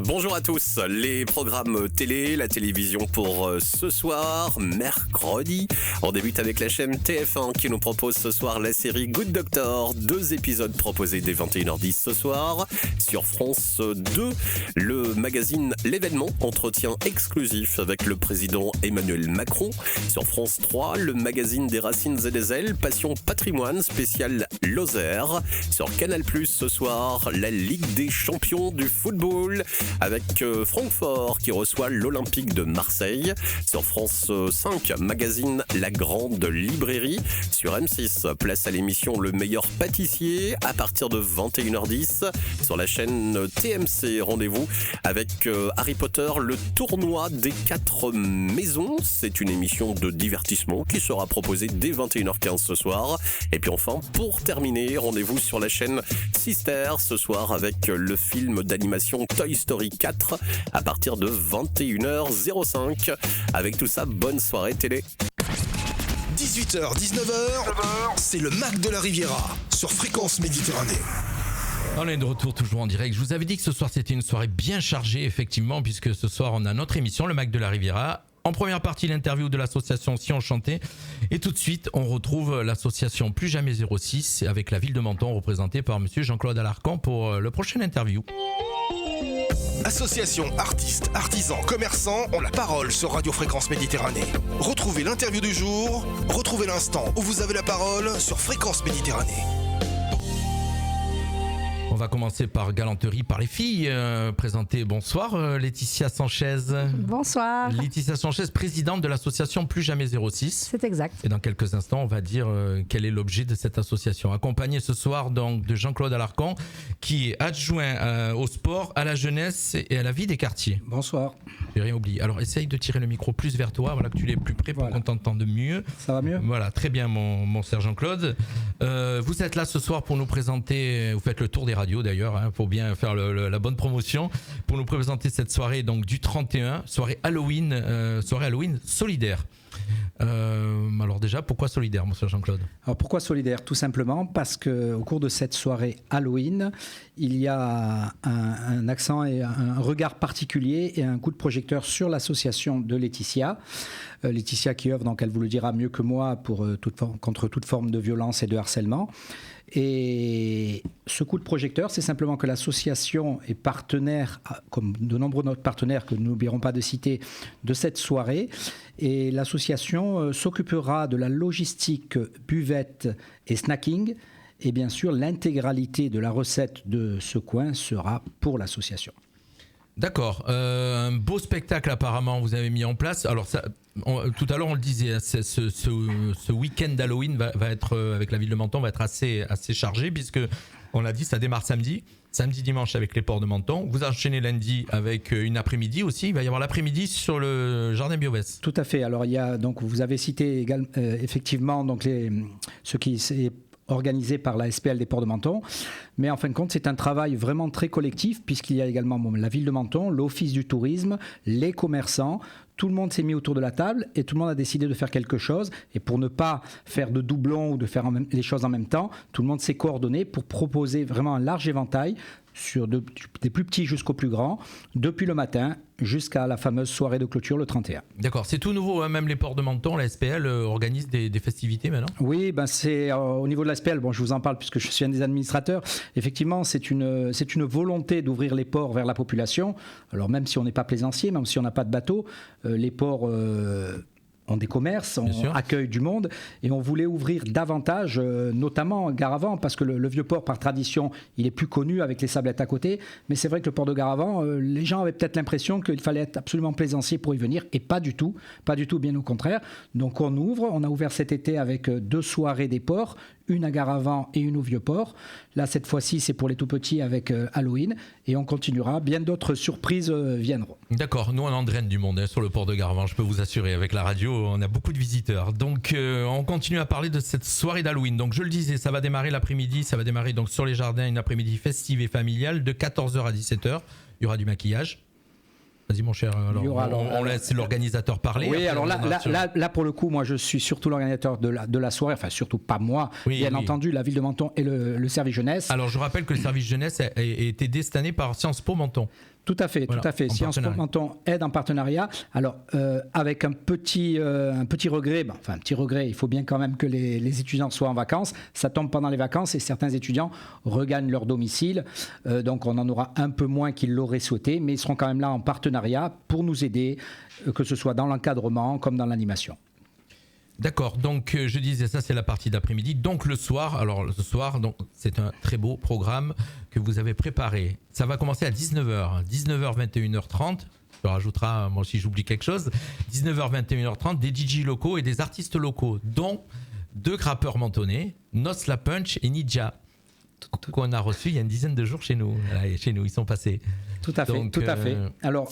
Bonjour à tous, les programmes télé, la télévision pour ce soir, mercredi. On débute avec la chaîne TF1 qui nous propose ce soir la série Good Doctor. 2 épisodes proposés dès 21h10 ce soir. Sur France 2, le magazine L'événement, entretien exclusif avec le président Emmanuel Macron. Sur France 3, le magazine des racines et des ailes, Passion Patrimoine, spécial Lozère. Sur Canal+, ce soir, la Ligue des champions du football, avec Francfort qui reçoit l'Olympique de Marseille. Sur France 5, magazine La Grande Librairie. Sur M6, place à l'émission Le Meilleur Pâtissier à partir de 21h10. Sur la chaîne TMC, rendez-vous avec Harry Potter, le tournoi des 4 maisons. C'est une émission de divertissement qui sera proposée dès 21h15 ce soir. Et puis enfin, pour terminer, rendez-vous sur la chaîne Sister ce soir avec le film d'animation Toy Story 4 à partir de 21h05. Avec tout ça, bonne soirée télé. 18h, 19h, c'est le Mac de la Riviera sur Fréquence Méditerranée. On est de retour toujours en direct. Je vous avais dit que ce soir c'était une soirée bien chargée effectivement, puisque ce soir on a notre émission, le Mac de la Riviera. En première partie, l'interview de l'association Si on chantait. Et tout de suite, on retrouve l'association Plus Jamais 06 avec la ville de Menton représentée par monsieur Jean-Claude Alarcon pour le prochain interview. Association, artistes, artisans, commerçants ont la parole sur Radio Fréquence Méditerranée. Retrouvez l'interview du jour, retrouvez l'instant où vous avez la parole sur Fréquence Méditerranée. On va commencer par galanterie par les filles. Présentées. Bonsoir Laetitia Sanchez. Bonsoir. Laetitia Sanchez, présidente de l'association Plus Jamais 06. C'est exact. Et dans quelques instants, on va dire quel est l'objet de cette association. Accompagnée ce soir donc de Jean-Claude Alarcon, qui est adjoint au sport, à la jeunesse et à la vie des quartiers. Bonsoir. J'ai rien oublié. Alors essaye de tirer le micro plus vers toi, voilà, que tu l'aies plus près pour qu'on t'entende mieux. Ça va mieux ? Voilà, très bien mon cher Jean-Claude. Vous êtes là ce soir pour nous présenter, vous faites le tour des radios d'ailleurs, pour bien faire la bonne promotion, pour nous présenter cette soirée donc du 31, soirée Halloween solidaire. Alors déjà, pourquoi solidaire, mon cher Jean-Claude ? Alors pourquoi solidaire ? Tout simplement parce qu'au cours de cette soirée Halloween, il y a un accent et un regard particulier et un coup de projecteur sur l'association de Laetitia. Laetitia qui œuvre, donc elle vous le dira mieux que moi, contre toute forme de violence et de harcèlement. Et ce coup de projecteur, c'est simplement que l'association est partenaire, comme de nombreux autres partenaires que nous n'oublierons pas de citer, de cette soirée. Et l'association s'occupera de la logistique buvette et snacking. Et bien sûr, l'intégralité de la recette de ce coin sera pour l'association. D'accord. Un beau spectacle apparemment vous avez mis en place. Alors ça, tout à l'heure on le disait, ce week-end d'Halloween va être avec la ville de Menton va être assez chargé, puisque on l'a dit, ça démarre samedi, dimanche avec les ports de Menton. Vous enchaînez lundi avec une après-midi aussi. Il va y avoir l'après-midi sur le jardin Biovès. Tout à fait. Alors il y a donc vous avez cité effectivement donc ce qui est organisé par la SPL des Ports de Menton. Mais en fin de compte, c'est un travail vraiment très collectif, puisqu'il y a également la ville de Menton, l'Office du tourisme, les commerçants. Tout le monde s'est mis autour de la table et tout le monde a décidé de faire quelque chose. Et pour ne pas faire de doublons ou de faire les choses en même temps, tout le monde s'est coordonné pour proposer vraiment un large éventail des plus petits jusqu'aux plus grands, depuis le matin jusqu'à la fameuse soirée de clôture le 31. D'accord, c'est tout nouveau, hein, même les ports de Menton, la SPL organise des festivités maintenant ? Oui, c'est au niveau de la SPL, je vous en parle puisque je suis un des administrateurs. Effectivement, c'est une volonté d'ouvrir les ports vers la population. Alors même si on n'est pas plaisancier, même si on n'a pas de bateau, les ports ont des commerces, on accueille du monde et on voulait ouvrir davantage, notamment Garavant, parce que le vieux port par tradition il est plus connu avec les sablettes à côté, mais c'est vrai que le port de Garavant, les gens avaient peut-être l'impression qu'il fallait être absolument plaisancier pour y venir, et pas du tout, bien au contraire. Donc on a ouvert cet été avec 2 soirées des ports, une à Garavant et une au Vieux-Port. Là, cette fois-ci, c'est pour les tout-petits avec Halloween. Et on continuera. Bien d'autres surprises viendront. D'accord. Nous, on endraine du monde sur le port de Garavant. Je peux vous assurer. Avec la radio, on a beaucoup de visiteurs. Donc, on continue à parler de cette soirée d'Halloween. Donc, je le disais, ça va démarrer l'après-midi. Ça va démarrer donc sur les jardins, une après-midi festive et familiale de 14h à 17h. Il y aura du maquillage. Vas-y mon cher, on laisse l'organisateur parler. Oui, alors là pour le coup, moi je suis surtout l'organisateur de la soirée, enfin surtout pas moi, bien entendu la ville de Menton et le service jeunesse. Alors je rappelle que le service jeunesse a été destiné par Sciences Po Menton. Tout à fait, Voilà, tout à fait. Si en ce moment on aide en partenariat, alors avec un petit regret, enfin un petit regret, il faut bien quand même que les étudiants soient en vacances. Ça tombe pendant les vacances et certains étudiants regagnent leur domicile. Donc on en aura un peu moins qu'ils l'auraient souhaité, mais ils seront quand même là en partenariat pour nous aider, que ce soit dans l'encadrement comme dans l'animation. D'accord, donc je disais ça c'est la partie d'après-midi. Donc le soir, donc, c'est un très beau programme que vous avez préparé. Ça va commencer à 19h, 21h30. Je rajouterai, moi si j'oublie quelque chose, 19h, 21h30, des DJ locaux et des artistes locaux, dont 2 grappeurs mentonnais, Nos La Punch et Ninja, qu'on a reçu il y a une dizaine de jours chez nous. Chez nous, ils sont passés. Tout à fait, donc, tout à fait. Alors,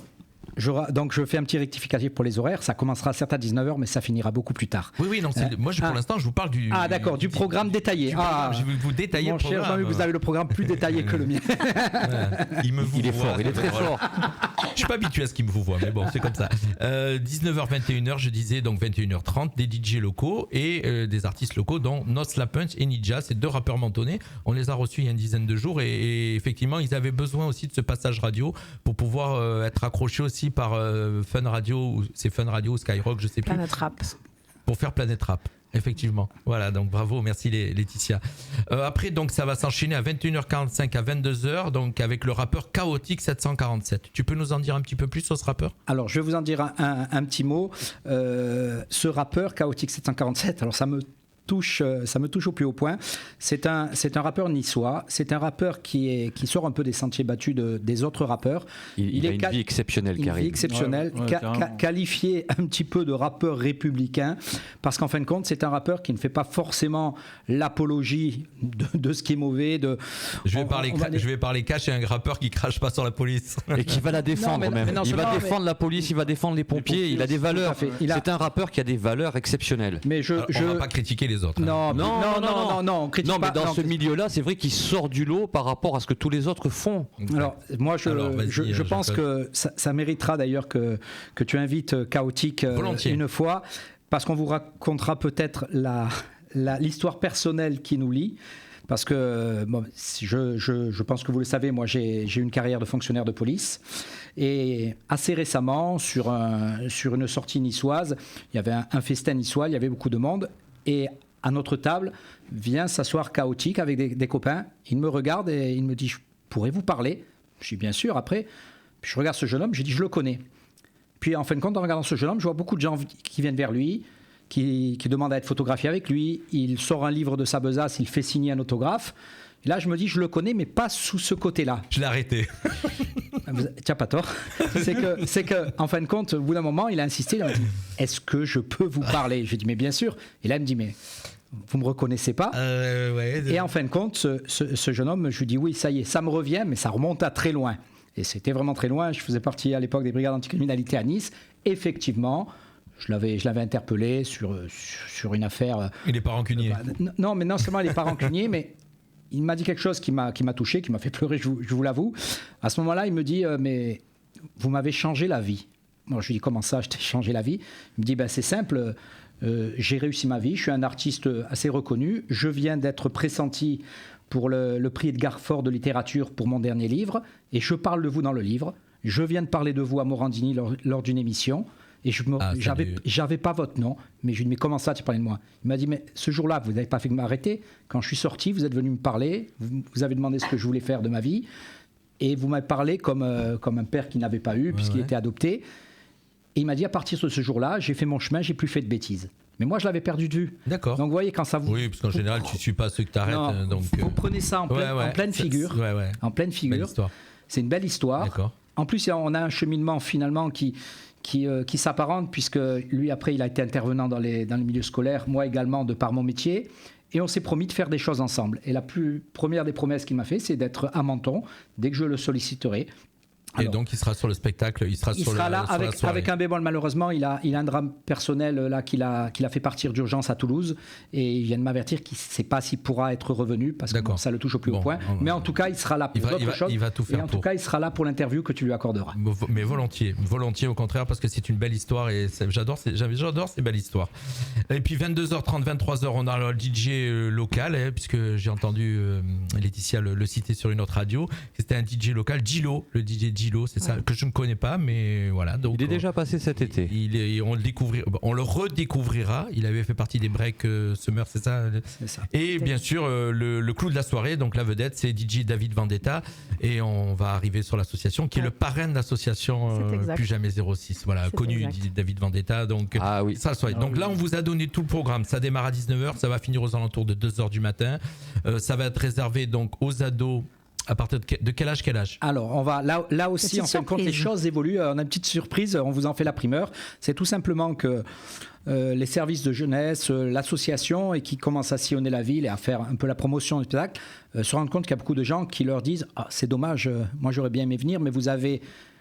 donc je fais un petit rectificatif pour les horaires. Ça commencera certes à 19h, mais ça finira beaucoup plus tard. Oui, non, moi pour l'instant je vous parle du... Ah d'accord, du programme détaillé. Je vais vous détailler mon le programme. Cher Jean-Luc, vous avez le programme plus détaillé que le mien. Il est fort, il est très fort. Je suis pas habitué à ce qu'il me vous voit, mais bon, c'est comme ça. 19h, 21h, je disais, donc 21h30, des DJ locaux et des artistes locaux, dont Nos La Punch et Ninja, ces 2 rappeurs mentonnais. On les a reçus il y a une dizaine de jours et effectivement, ils avaient besoin aussi de ce passage radio pour pouvoir être accrochés aussi par Fun Radio, c'est Fun Radio ou Skyrock, je sais plus. Planète Rap. Pour faire Planète Rap. Effectivement. Voilà, donc bravo, merci Laetitia. Après, donc ça va s'enchaîner à 21h45 à 22h, donc avec le rappeur Chaotique 747. Tu peux nous en dire un petit peu plus sur ce rappeur ? Alors, je vais vous en dire un petit mot. Ce rappeur Chaotique 747, alors ça me touche au plus haut point. C'est un rappeur niçois. C'est un rappeur qui sort un peu des sentiers battus des autres rappeurs. Il a une vie exceptionnelle, Karim. Une vie exceptionnelle, qualifié un petit peu de rappeur républicain, parce qu'en fin de compte, c'est un rappeur qui ne fait pas forcément l'apologie de ce qui est mauvais. Je vais parler cash et un rappeur qui crache pas sur la police. Et qui va la défendre il va défendre la police, il va défendre les pompiers, il a des valeurs. C'est un rappeur qui a des valeurs exceptionnelles. Mais on va pas critiquer les autres. Non, mais dans ce milieu-là, c'est vrai qu'il sort du lot par rapport à ce que tous les autres font. Alors, moi, je pense que ça méritera d'ailleurs que tu invites Chaotique une fois, parce qu'on vous racontera peut-être l'histoire personnelle qui nous lie. Parce que je pense que vous le savez, moi j'ai eu une carrière de fonctionnaire de police et assez récemment sur une sortie niçoise, il y avait un festin niçois, il y avait beaucoup de monde et à notre table vient s'asseoir Chaotique avec des copains. Il me regarde et il me dit « Pourrez-vous parler ?» Je dis « Bien sûr ». Après, puis je regarde ce jeune homme, je dis « Je le connais ». Puis en fin de compte, en regardant ce jeune homme, je vois beaucoup de gens qui viennent vers lui, qui demandent à être photographiés avec lui. Il sort un livre de sa besace, il fait signer un autographe. Et là, je me dis « Je le connais, mais pas sous ce côté-là ». Je l'ai arrêté. Tu n'as pas tort. C'est que, en fin de compte, au bout d'un moment, il a insisté. Il m'a dit « Est-ce que je peux vous parler ?» Je lui ai dit « Mais bien sûr ». Et là, il me dit « Mais vous me reconnaissez pas ?» Et en fin de compte, ce jeune homme, je lui dis « Oui, ça y est, ça me revient, mais ça remonte à très loin. » Et c'était vraiment très loin. Je faisais partie à l'époque des brigades anticriminalité à Nice. Effectivement, je l'avais interpellé sur une affaire. Il n'est pas rancunier. Non, mais non seulement il n'est pas rancunier, mais il m'a dit quelque chose qui m'a touché, qui m'a fait pleurer, je vous l'avoue. À ce moment-là, il me dit mais vous m'avez changé la vie. Moi, je lui dis comment ça, je t'ai changé la vie? Il me dit c'est simple. J'ai réussi ma vie, je suis un artiste assez reconnu, je viens d'être pressenti pour le prix Edgar Faure de littérature pour mon dernier livre, et je parle de vous dans le livre. Je viens de parler de vous à Morandini lors d'une émission, et j'avais pas votre nom, mais je lui ai dit mais comment ça tu parlais de moi? Il m'a dit mais ce jour-là vous n'avez pas fait que m'arrêter, quand je suis sorti vous êtes venu me parler, vous avez demandé ce que je voulais faire de ma vie, et vous m'avez parlé comme un père qui n'avait pas eu puisqu'il était adopté. Et il m'a dit à partir de ce jour-là, j'ai fait mon chemin, j'ai plus fait de bêtises. Mais moi, je l'avais perdu de vue. D'accord. Donc, vous voyez, quand ça vous... Oui, parce qu'en général, tu ne suis pas ceux que tu arrêtes. Vous prenez ça en pleine figure. En pleine figure. C'est une belle histoire. D'accord. En plus, on a un cheminement, finalement, qui s'apparente, puisque lui, après, il a été intervenant dans les milieux scolaires, moi également, de par mon métier. Et on s'est promis de faire des choses ensemble. Et la première des promesses qu'il m'a fait, c'est d'être à Menton, dès que je le solliciterai. Alors, et donc il sera sur le spectacle, il sera là avec un bémol malheureusement, il a un drame personnel là qu'il a fait partir d'urgence à Toulouse et il vient de m'avertir qu'il ne sait pas s'il pourra être revenu parce que ça le touche au plus haut point. Mais en tout cas, il sera là pour d'autres choses. Il va tout faire. Et en tout cas, il sera là pour l'interview que tu lui accorderas. Mais volontiers au contraire parce que c'est une belle histoire et j'adore ces belles histoires. Et puis 22h30, 23h, on a le DJ local puisque j'ai entendu Laetitia le citer sur une autre radio. C'était un DJ local, Gilo, le DJ Gilo, c'est ça, que je ne connais pas, mais voilà. Donc, il est déjà passé cet été. On le redécouvrira. Il avait fait partie des Break Summer, c'est ça. Et bien sûr, le clou de la soirée, donc la vedette, c'est DJ David Vendetta. Et on va arriver sur l'association qui est le parrain de l'association Plus Jamais 06. Voilà, connu David Vendetta. Donc, donc là, on vous a donné tout le programme. Ça démarre à 19h, ça va finir aux alentours de 2h du matin. Ça va être réservé donc aux ados. À partir de quel âge Alors, on va là aussi, en fin de compte, les choses évoluent. On a une petite surprise, on vous en fait la primeur. C'est tout simplement que les services de jeunesse, l'association, et qui commencent à sillonner la ville et à faire un peu la promotion du spectacle, se rendent compte qu'il y a beaucoup de gens qui leur disent « c'est dommage, moi j'aurais bien aimé venir, mais vous avez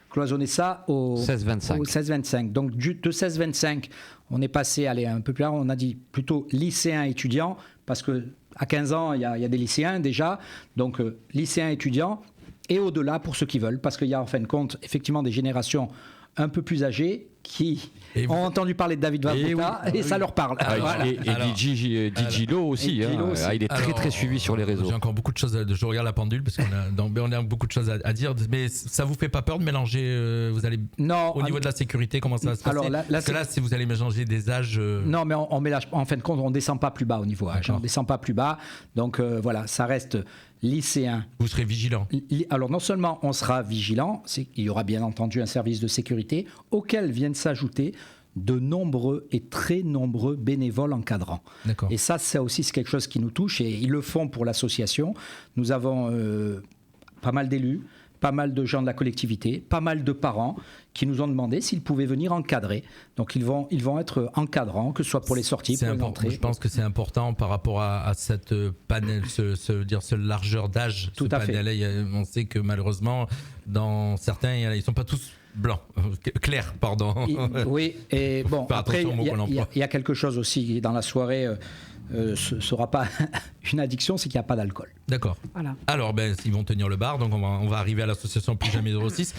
cloisonné ça au 16-25 ». Donc, de 16-25, on est passé, un peu plus tard, on a dit plutôt lycéens, étudiants, parce que à 15 ans, il y a des lycéens déjà, donc lycéens, étudiants, et au-delà pour ceux qui veulent, parce qu'il y a en fin de compte effectivement des générations un peu plus âgées qui ont entendu parler de David Vendetta et ça leur parle. Et DJ Lo aussi, il est très suivi sur les réseaux. J'ai encore beaucoup de choses, je regarde la pendule parce qu'on a beaucoup de choses à dire, mais ça vous fait pas peur de mélanger, vous allez au niveau de la sécurité, comment ça va se passer? Parce que là, si vous allez mélanger des âges... Non, mais on mélange, en fin de compte, on descend pas plus bas au niveau âge, on descend pas plus bas, donc voilà, ça reste lycéen. Vous serez vigilant. Alors non seulement on sera vigilant, il y aura bien entendu un service de sécurité auquel viennent s'ajouter de nombreux et très nombreux bénévoles encadrants. Et ça aussi, c'est quelque chose qui nous touche et ils le font pour l'association. Nous avons pas mal d'élus, pas mal de gens de la collectivité, pas mal de parents qui nous ont demandé s'ils pouvaient venir encadrer. Donc ils vont être encadrants, que ce soit pour les sorties, pour les entrées. Je pense que c'est important par rapport à cette panel, ce largeur d'âge. Tout à fait. On sait que malheureusement, dans certains, ils ne sont pas tous blancs, clairs, pardon. Oui, et bon, après, il y a quelque chose aussi dans la soirée. Ce sera pas une addiction, c'est qu'il n'y a pas d'alcool. D'accord. Voilà. Alors, ils vont tenir le bar, donc on va arriver à l'association Plus Jamais 06.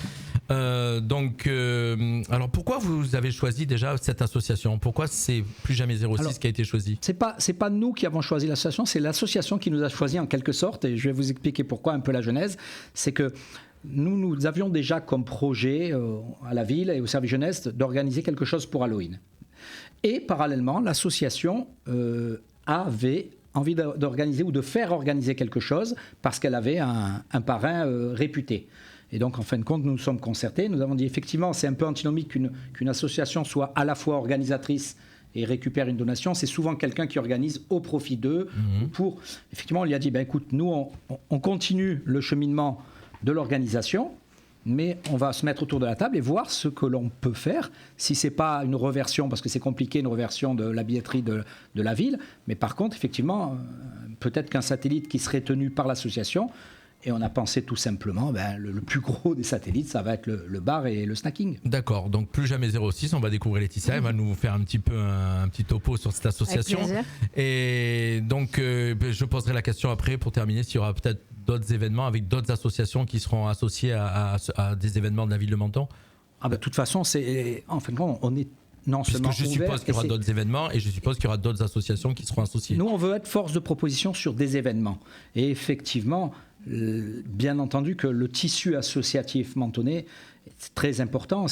Alors, pourquoi vous avez choisi déjà cette association? Pourquoi c'est Plus Jamais 06 qui a été choisi? C'est pas nous qui avons choisi l'association, c'est l'association qui nous a choisi en quelque sorte, et je vais vous expliquer pourquoi, un peu la genèse. C'est que nous avions déjà comme projet à la ville et au service jeunesse d'organiser quelque chose pour Halloween. Et parallèlement, l'association avait envie d'organiser ou de faire organiser quelque chose parce qu'elle avait un parrain réputé. Et donc, en fin de compte, nous nous sommes concertés. Nous avons dit, effectivement, c'est un peu antinomique qu'une association soit à la fois organisatrice et récupère une donation. C'est souvent quelqu'un qui organise au profit d'eux. Effectivement, on lui a dit, écoute, nous, on continue le cheminement de l'organisation, mais on va se mettre autour de la table et voir ce que l'on peut faire, si ce n'est pas une reversion, parce que c'est compliqué, une reversion de la billetterie de la ville, mais par contre, effectivement, peut-être qu'un satellite qui serait tenu par l'association, et on a pensé tout simplement, le plus gros des satellites, ça va être le bar et le snacking. D'accord, donc Plus Jamais 06, on va découvrir Laetitia, elle va nous faire un petit topo sur cette association. Avec plaisir. Et donc, je poserai la question après pour terminer, s'il y aura peut-être d'autres événements avec d'autres associations qui seront associées à des événements de la ville de Menton. De toute façon, en fin de compte, on est non seulement ouvert. Je suppose qu'il y aura d'autres événements et je suppose qu'il y aura d'autres associations qui seront associées. Nous, on veut être force de proposition sur des événements. Et effectivement, bien entendu que le tissu associatif mentonnais c'est très important,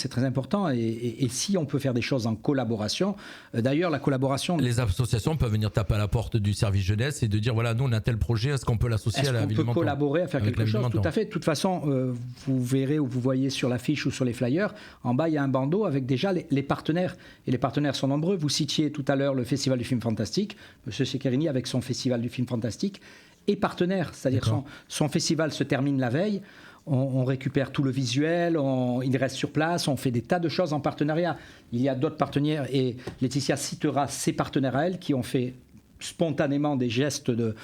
et si on peut faire des choses en collaboration, d'ailleurs la collaboration... Les associations peuvent venir taper à la porte du service jeunesse et de dire voilà, nous on a tel projet, est-ce qu'on peut l'associer à la ville de Menton? Est-ce qu'on peut collaborer à faire quelque chose? Tout à fait, de toute façon, vous verrez ou vous voyez sur l'affiche ou sur les flyers, en bas il y a un bandeau avec déjà les partenaires, et les partenaires sont nombreux. Vous citiez tout à l'heure le Festival du film fantastique, M. Ceccherini avec son Festival du film fantastique est partenaire, c'est-à-dire son festival se termine la veille. On récupère tout le visuel, il reste sur place, on fait des tas de choses en partenariat. Il y a d'autres partenaires et Laetitia citera ses partenaires à elle qui ont fait spontanément des gestes de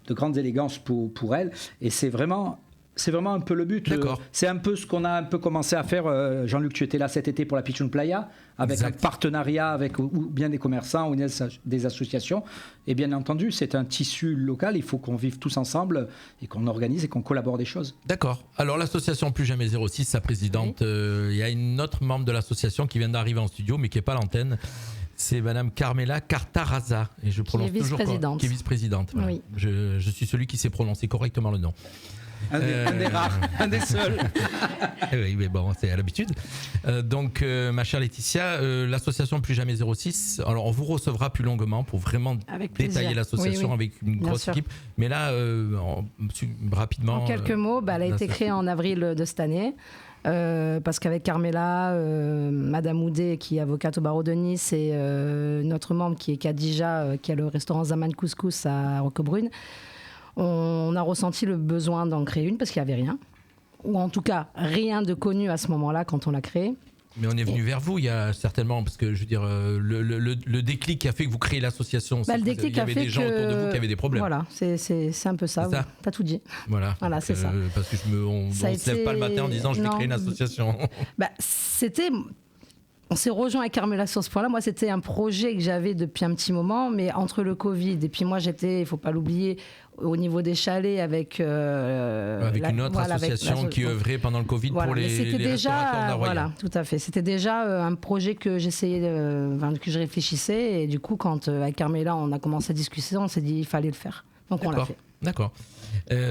grande élégance pour elle. Et c'est vraiment un peu le but. C'est un peu ce qu'on a un peu commencé à faire. Jean-Luc, tu étais là cet été pour la Pichoun Playa, avec un partenariat avec ou bien des commerçants ou des associations. Et bien entendu, c'est un tissu local. Il faut qu'on vive tous ensemble et qu'on organise et qu'on collabore des choses. D'accord. Alors l'association Plus Jamais 06, sa présidente, il y a une autre membre de l'association qui vient d'arriver en studio, mais qui n'est pas à l'antenne. C'est Madame Carmela Cartaraza, et je prononce toujours qui est vice-présidente. Voilà. Oui. Je suis celui qui sait prononcer correctement le nom. Un des rares, un des seuls. Oui, mais bon, c'est à l'habitude. Donc, ma chère Laetitia, l'association Plus Jamais 06, alors on vous recevra plus longuement pour vraiment détailler l'association avec une grosse équipe. Mais là, rapidement. En quelques mots, elle a été créée en avril de cette année. Parce qu'avec Carmela, Madame Oudé, qui est avocate au barreau de Nice, et notre membre qui est Khadija, qui a le restaurant Zaman Couscous à Roquebrune, on a ressenti le besoin d'en créer une parce qu'il n'y avait rien. Ou en tout cas, rien de connu à ce moment-là quand on l'a créée. Mais on est venu vers vous, il y a certainement, parce que je veux dire, le déclic qui a fait que vous créez l'association, le déclic il y avait des gens autour de vous qui avaient des problèmes. Voilà, c'est un peu ça. T'as tout dit. Voilà, c'est ça. Parce que on ne se lève pas le matin en disant je vais créer une association. On s'est rejoint avec Carmela sur ce point-là. Moi, c'était un projet que j'avais depuis un petit moment, mais entre le Covid et puis moi, j'étais, il ne faut pas l'oublier, au niveau des chalets avec... une autre association qui œuvrait pendant le Covid pour les restaurateurs de la Royale. Voilà, tout à fait. C'était déjà un projet que j'essayais, que je réfléchissais. Et du coup, quand avec Carmela, on a commencé à discuter, on s'est dit qu'il fallait le faire. Donc, on l'a fait. D'accord.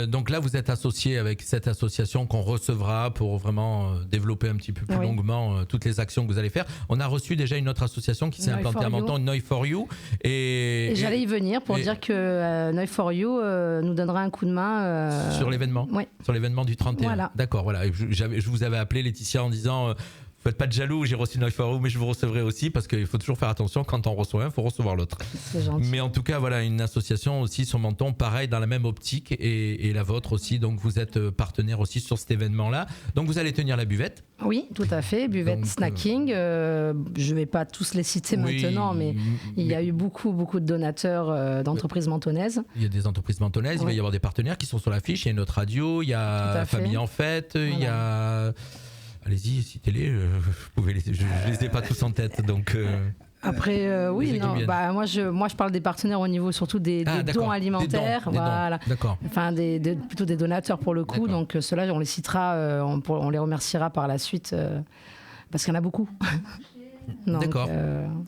Donc là, vous êtes associé avec cette association qu'on recevra pour vraiment développer un petit peu plus longuement toutes les actions que vous allez faire. On a reçu déjà une autre association qui s'est implantée à Menton, Noi for You. Et j'allais y venir pour dire que Noi for You nous donnera un coup de main. Sur l'événement. Oui. Sur l'événement du 31. Voilà. D'accord, voilà. Je vous avais appelé, Laetitia, en disant... Faites pas de jaloux, j'ai reçu Noi for You, mais je vous recevrai aussi parce qu'il faut toujours faire attention, quand on reçoit un, il faut recevoir l'autre. C'est gentil. Mais en tout cas, voilà, une association aussi sur Menton, pareil, dans la même optique et la vôtre aussi. Donc vous êtes partenaire aussi sur cet événement-là. Donc vous allez tenir la buvette. Oui, tout à fait, buvette snacking. Je vais pas tous les citer maintenant, mais il y a eu beaucoup de donateurs d'entreprises mentonnaises. Il y a des entreprises mentonnaises, il va y avoir des partenaires qui sont sur l'affiche. Il y a notre radio, il y a Famille en Fête, il y a... Allez-y, citez-les, je les ai pas tous en tête, donc... Après, moi je parle des partenaires au niveau surtout des dons alimentaires, des dons. D'accord. Enfin plutôt des donateurs pour le coup, donc ceux-là on les citera, on les remerciera par la suite, parce qu'il y en a beaucoup. Donc, d'accord.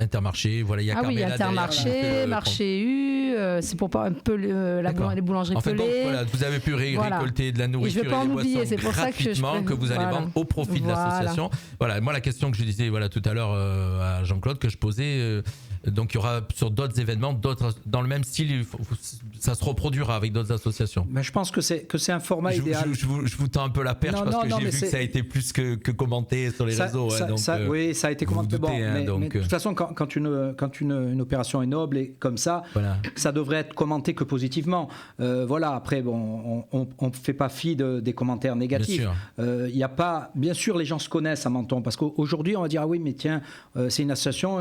Intermarché, voilà, il y a Carmela. Oui, Intermarché, Marché U, c'est pour pas un peu les boulangeries en fait, pelées. Donc, voilà, vous avez pu récolter de la nourriture et je veux pas en oublier, c'est pour ça que vous allez vendre au profit de l'association. Voilà, moi la question que je disais tout à l'heure à Jean-Claude que je posais. Donc il y aura sur d'autres événements, d'autres dans le même style, ça se reproduira avec d'autres associations. Mais je pense que c'est un format idéal. Je vous tends un peu la perche parce que j'ai vu que ça a été plus que commenté sur les réseaux. Oui, ça a été commenté. Mais de toute façon, quand une opération est noble et comme ça, ça devrait être commenté que positivement. Après, on ne fait pas fi des commentaires négatifs. Il y a pas, bien sûr, les gens se connaissent à Menton parce qu'aujourd'hui, on va dire mais tiens, c'est une association,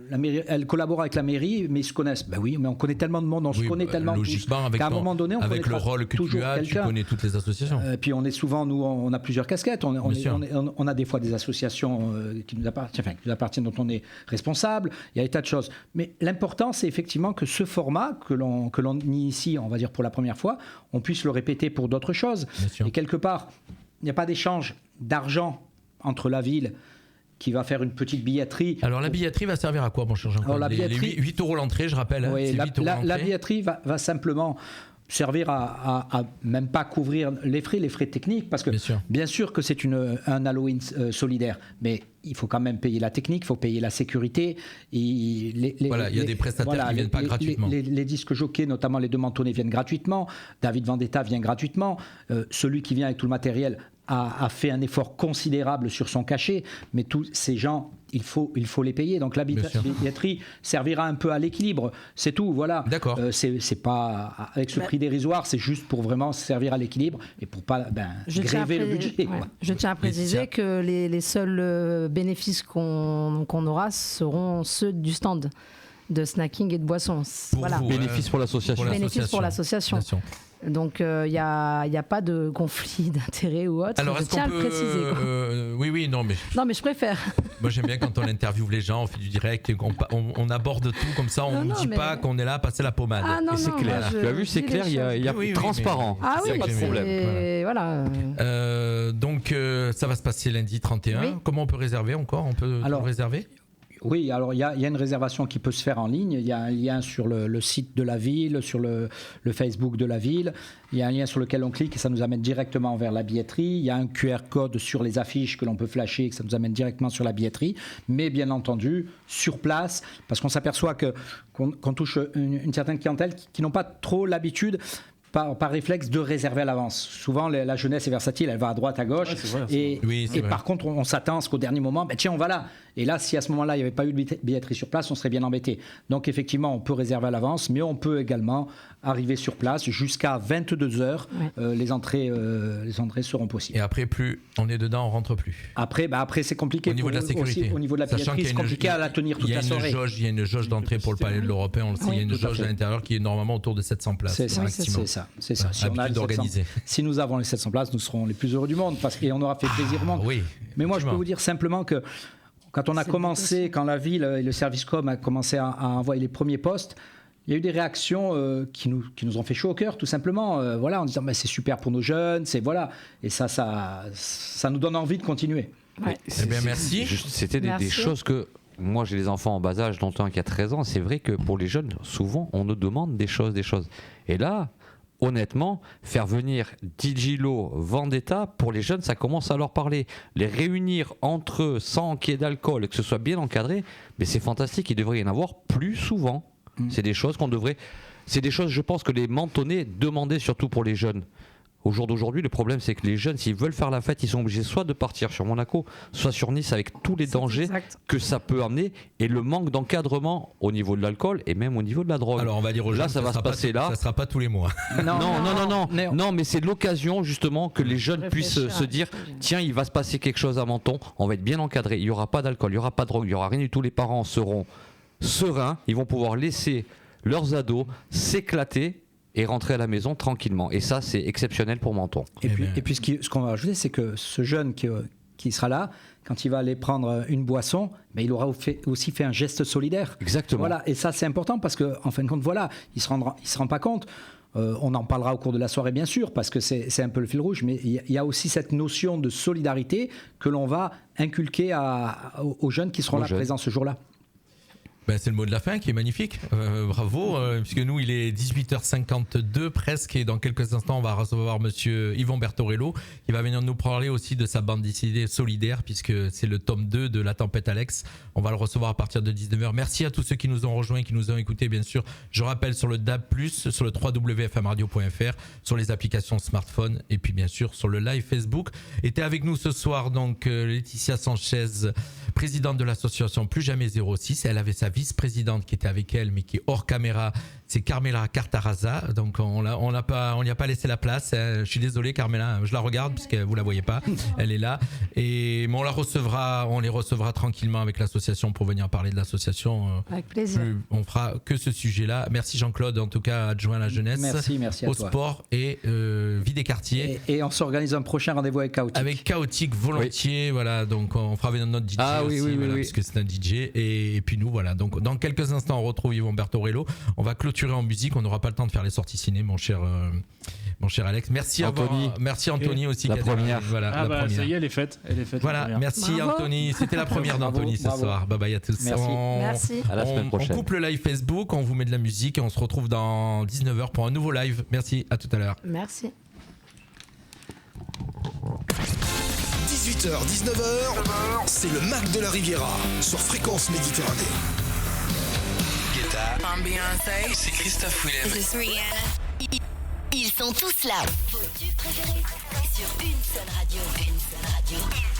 la mairie, elle collabore avec la mairie, mais ils se connaissent. Ben oui, mais on connaît tellement de monde, on se connaît tellement logiquement, tous, qu'à un moment donné, on avec le rôle que tu as, tu connais toutes les associations. Puis on est souvent, nous, on a plusieurs casquettes. On a des fois des associations qui nous appartiennent, dont on est responsable. Il y a des tas de choses. Mais l'important, c'est effectivement que ce format que l'on initie, on va dire pour la première fois, on puisse le répéter pour d'autres choses. Et quelque part, il n'y a pas d'échange d'argent entre la ville qui va faire une petite billetterie. Alors la billetterie va servir à quoi, mon cher Jean-Claude ? Les 8 € l'entrée, je rappelle. Oui, la billetterie va simplement servir à même pas couvrir les frais techniques, parce que bien sûr que c'est un Halloween solidaire, mais il faut quand même payer la technique, il faut payer la sécurité. Il y a des prestataires qui ne viennent pas gratuitement. Les disques jockeys, notamment les deux Mentonnais, viennent gratuitement. David Vendetta vient gratuitement. Celui qui vient avec tout le matériel a fait un effort considérable sur son cachet, mais tous ces gens, il faut les payer. Donc la billetterie servira un peu à l'équilibre, c'est tout. Voilà. D'accord. C'est pas avec ce prix dérisoire, c'est juste pour vraiment servir à l'équilibre et pour pas gréver le budget. Je tiens à préciser que les seuls bénéfices qu'on aura seront ceux du stand de snacking et de boissons. Bénéfices pour l'association. Bénéfices pour l'association. Donc il n'y a pas de conflit d'intérêt ou autre. Alors, je tiens à le préciser. Non, mais je préfère. Moi j'aime bien quand on interviewe les gens, on fait du direct, on aborde tout comme ça, on ne dit pas qu'on est là à passer la pommade. Et c'est clair. Tu as vu, c'est clair, il y a transparent. Il n'y a pas de problème. Voilà. Donc ça va se passer lundi 31. Comment on peut réserver encore ? On peut réserver ? Oui, alors il y a une réservation qui peut se faire en ligne. Il y a un lien sur le site de la ville, sur le Facebook de la ville. Il y a un lien sur lequel on clique et ça nous amène directement vers la billetterie. Il y a un QR code sur les affiches que l'on peut flasher et que ça nous amène directement sur la billetterie. Mais bien entendu, sur place, parce qu'on s'aperçoit qu'on touche une certaine clientèle qui n'ont pas trop l'habitude, par réflexe, de réserver à l'avance. Souvent, la jeunesse est versatile, elle va à droite, à gauche. Ouais, et par contre, on s'attend à ce qu'au dernier moment, tiens, on va là. Et là, si à ce moment-là, il n'y avait pas eu de billetterie sur place, on serait bien embêté. Donc, effectivement, on peut réserver à l'avance, mais on peut également arriver sur place jusqu'à 22h. Les entrées seront possibles. Et après, plus on est dedans, on rentre plus. Après, c'est compliqué. Au niveau de la sécurité. Aussi, au niveau de la billetterie, c'est compliqué à la tenir toute la soirée. Il y a une jauge d'entrée pour le Palais de l'Européen, on le sait. Il y a une jauge à l'intérieur qui est normalement autour de 700 places. C'est ça. Si nous avons les 700 places, nous serons les plus heureux du monde et on aura fait plaisir au monde. Oui, mais moi, je peux vous dire simplement que quand on a commencé, quand la ville et le service com a commencé à envoyer les premiers postes, il y a eu des réactions qui nous ont fait chaud au cœur, tout simplement. En disant c'est super pour nos jeunes, et ça nous donne envie de continuer. Ouais. Bien, merci. C'était des choses que moi j'ai des enfants en bas âge, dont un qui a 13 ans. C'est vrai que pour les jeunes, souvent on nous demande des choses. Et là, honnêtement, faire venir Digilo, Vendetta, pour les jeunes, ça commence à leur parler. Les réunir entre eux sans qu'il y ait d'alcool et que ce soit bien encadré, mais c'est fantastique, il devrait y en avoir plus souvent. C'est des choses je pense, que les Mentonnais demandaient surtout pour les jeunes. Au jour d'aujourd'hui, le problème, c'est que les jeunes, s'ils veulent faire la fête, ils sont obligés soit de partir sur Monaco, soit sur Nice, avec tous les dangers que ça peut amener et le manque d'encadrement au niveau de l'alcool et même au niveau de la drogue. Alors, on va dire aux jeunes, ça va se passer là. Ça sera pas tous les mois. Non, mais c'est l'occasion justement que les jeunes puissent se dire, tiens, il va se passer quelque chose à Menton, on va être bien encadré, il y aura pas d'alcool, il y aura pas de drogue, il y aura rien du tout. Les parents seront sereins, ils vont pouvoir laisser leurs ados s'éclater et rentrer à la maison tranquillement. Et ça, c'est exceptionnel pour Menton. Et puis ce qu'on va rajouter, c'est que ce jeune qui sera là, quand il va aller prendre une boisson, il aura aussi fait un geste solidaire. Exactement. Voilà, et ça, c'est important parce qu'en fin de compte, il ne se rend pas compte. On en parlera au cours de la soirée, bien sûr, parce que c'est un peu le fil rouge, mais il y a aussi cette notion de solidarité que l'on va inculquer aux jeunes qui seront présents ce jour-là. C'est le mot de la fin qui est magnifique. Bravo, puisque nous, il est 18h52 presque, et dans quelques instants, on va recevoir monsieur Yvon Bertorello, qui va venir nous parler aussi de sa bande dessinée solidaire, puisque c'est le tome 2 de La Tempête Alex. On va le recevoir à partir de 19h. Merci à tous ceux qui nous ont rejoints, qui nous ont écoutés, bien sûr. Je rappelle, sur le DAB+, sur le www.fmradio.fr, sur les applications smartphone, et puis bien sûr sur le live Facebook. Était avec nous ce soir, donc, Laetitia Sanchez, présidente de l'association Plus Jamais 06. Elle avait sa vice-présidente qui était avec elle, mais qui est hors caméra. C'est Carmela Cartaraza. Donc on n'y a pas laissé la place. Je suis désolé, Carmela, je la regarde puisque vous la voyez pas. Elle est là. Mais on les recevra tranquillement avec l'association pour venir parler de l'association. Avec plaisir. On fera que ce sujet-là. Merci Jean-Claude, en tout cas adjoint à la jeunesse, merci à au toi. Sport et vie des quartiers. Et on s'organise un prochain rendez-vous avec Chaotique. Avec Chaotique volontiers, oui. Voilà. Donc on fera venir notre DJ puisque c'est un DJ. Et puis nous, voilà. Donc dans quelques instants, on retrouve Yvon Bertorello. On va clôturer en musique. On n'aura pas le temps de faire les sorties ciné, mon cher Alex. Merci Anthony. Merci Anthony aussi. La première. Voilà, la première. Ça y est, elle est faite. Voilà. Merci bravo. Anthony. C'était la première d'Anthony ce soir. Bye bye à tous. Merci. À la semaine prochaine. On coupe le live Facebook. On vous met de la musique et on se retrouve dans 19h pour un nouveau live. Merci. À tout à l'heure. Merci. 18h, 19h, c'est le Mac de la Riviera sur Fréquence Méditerranée. I'm Beyoncé. C'est Christophe Willem. This is Rihanna. Ils sont tous là. Vos tubes préférés sur une seule radio.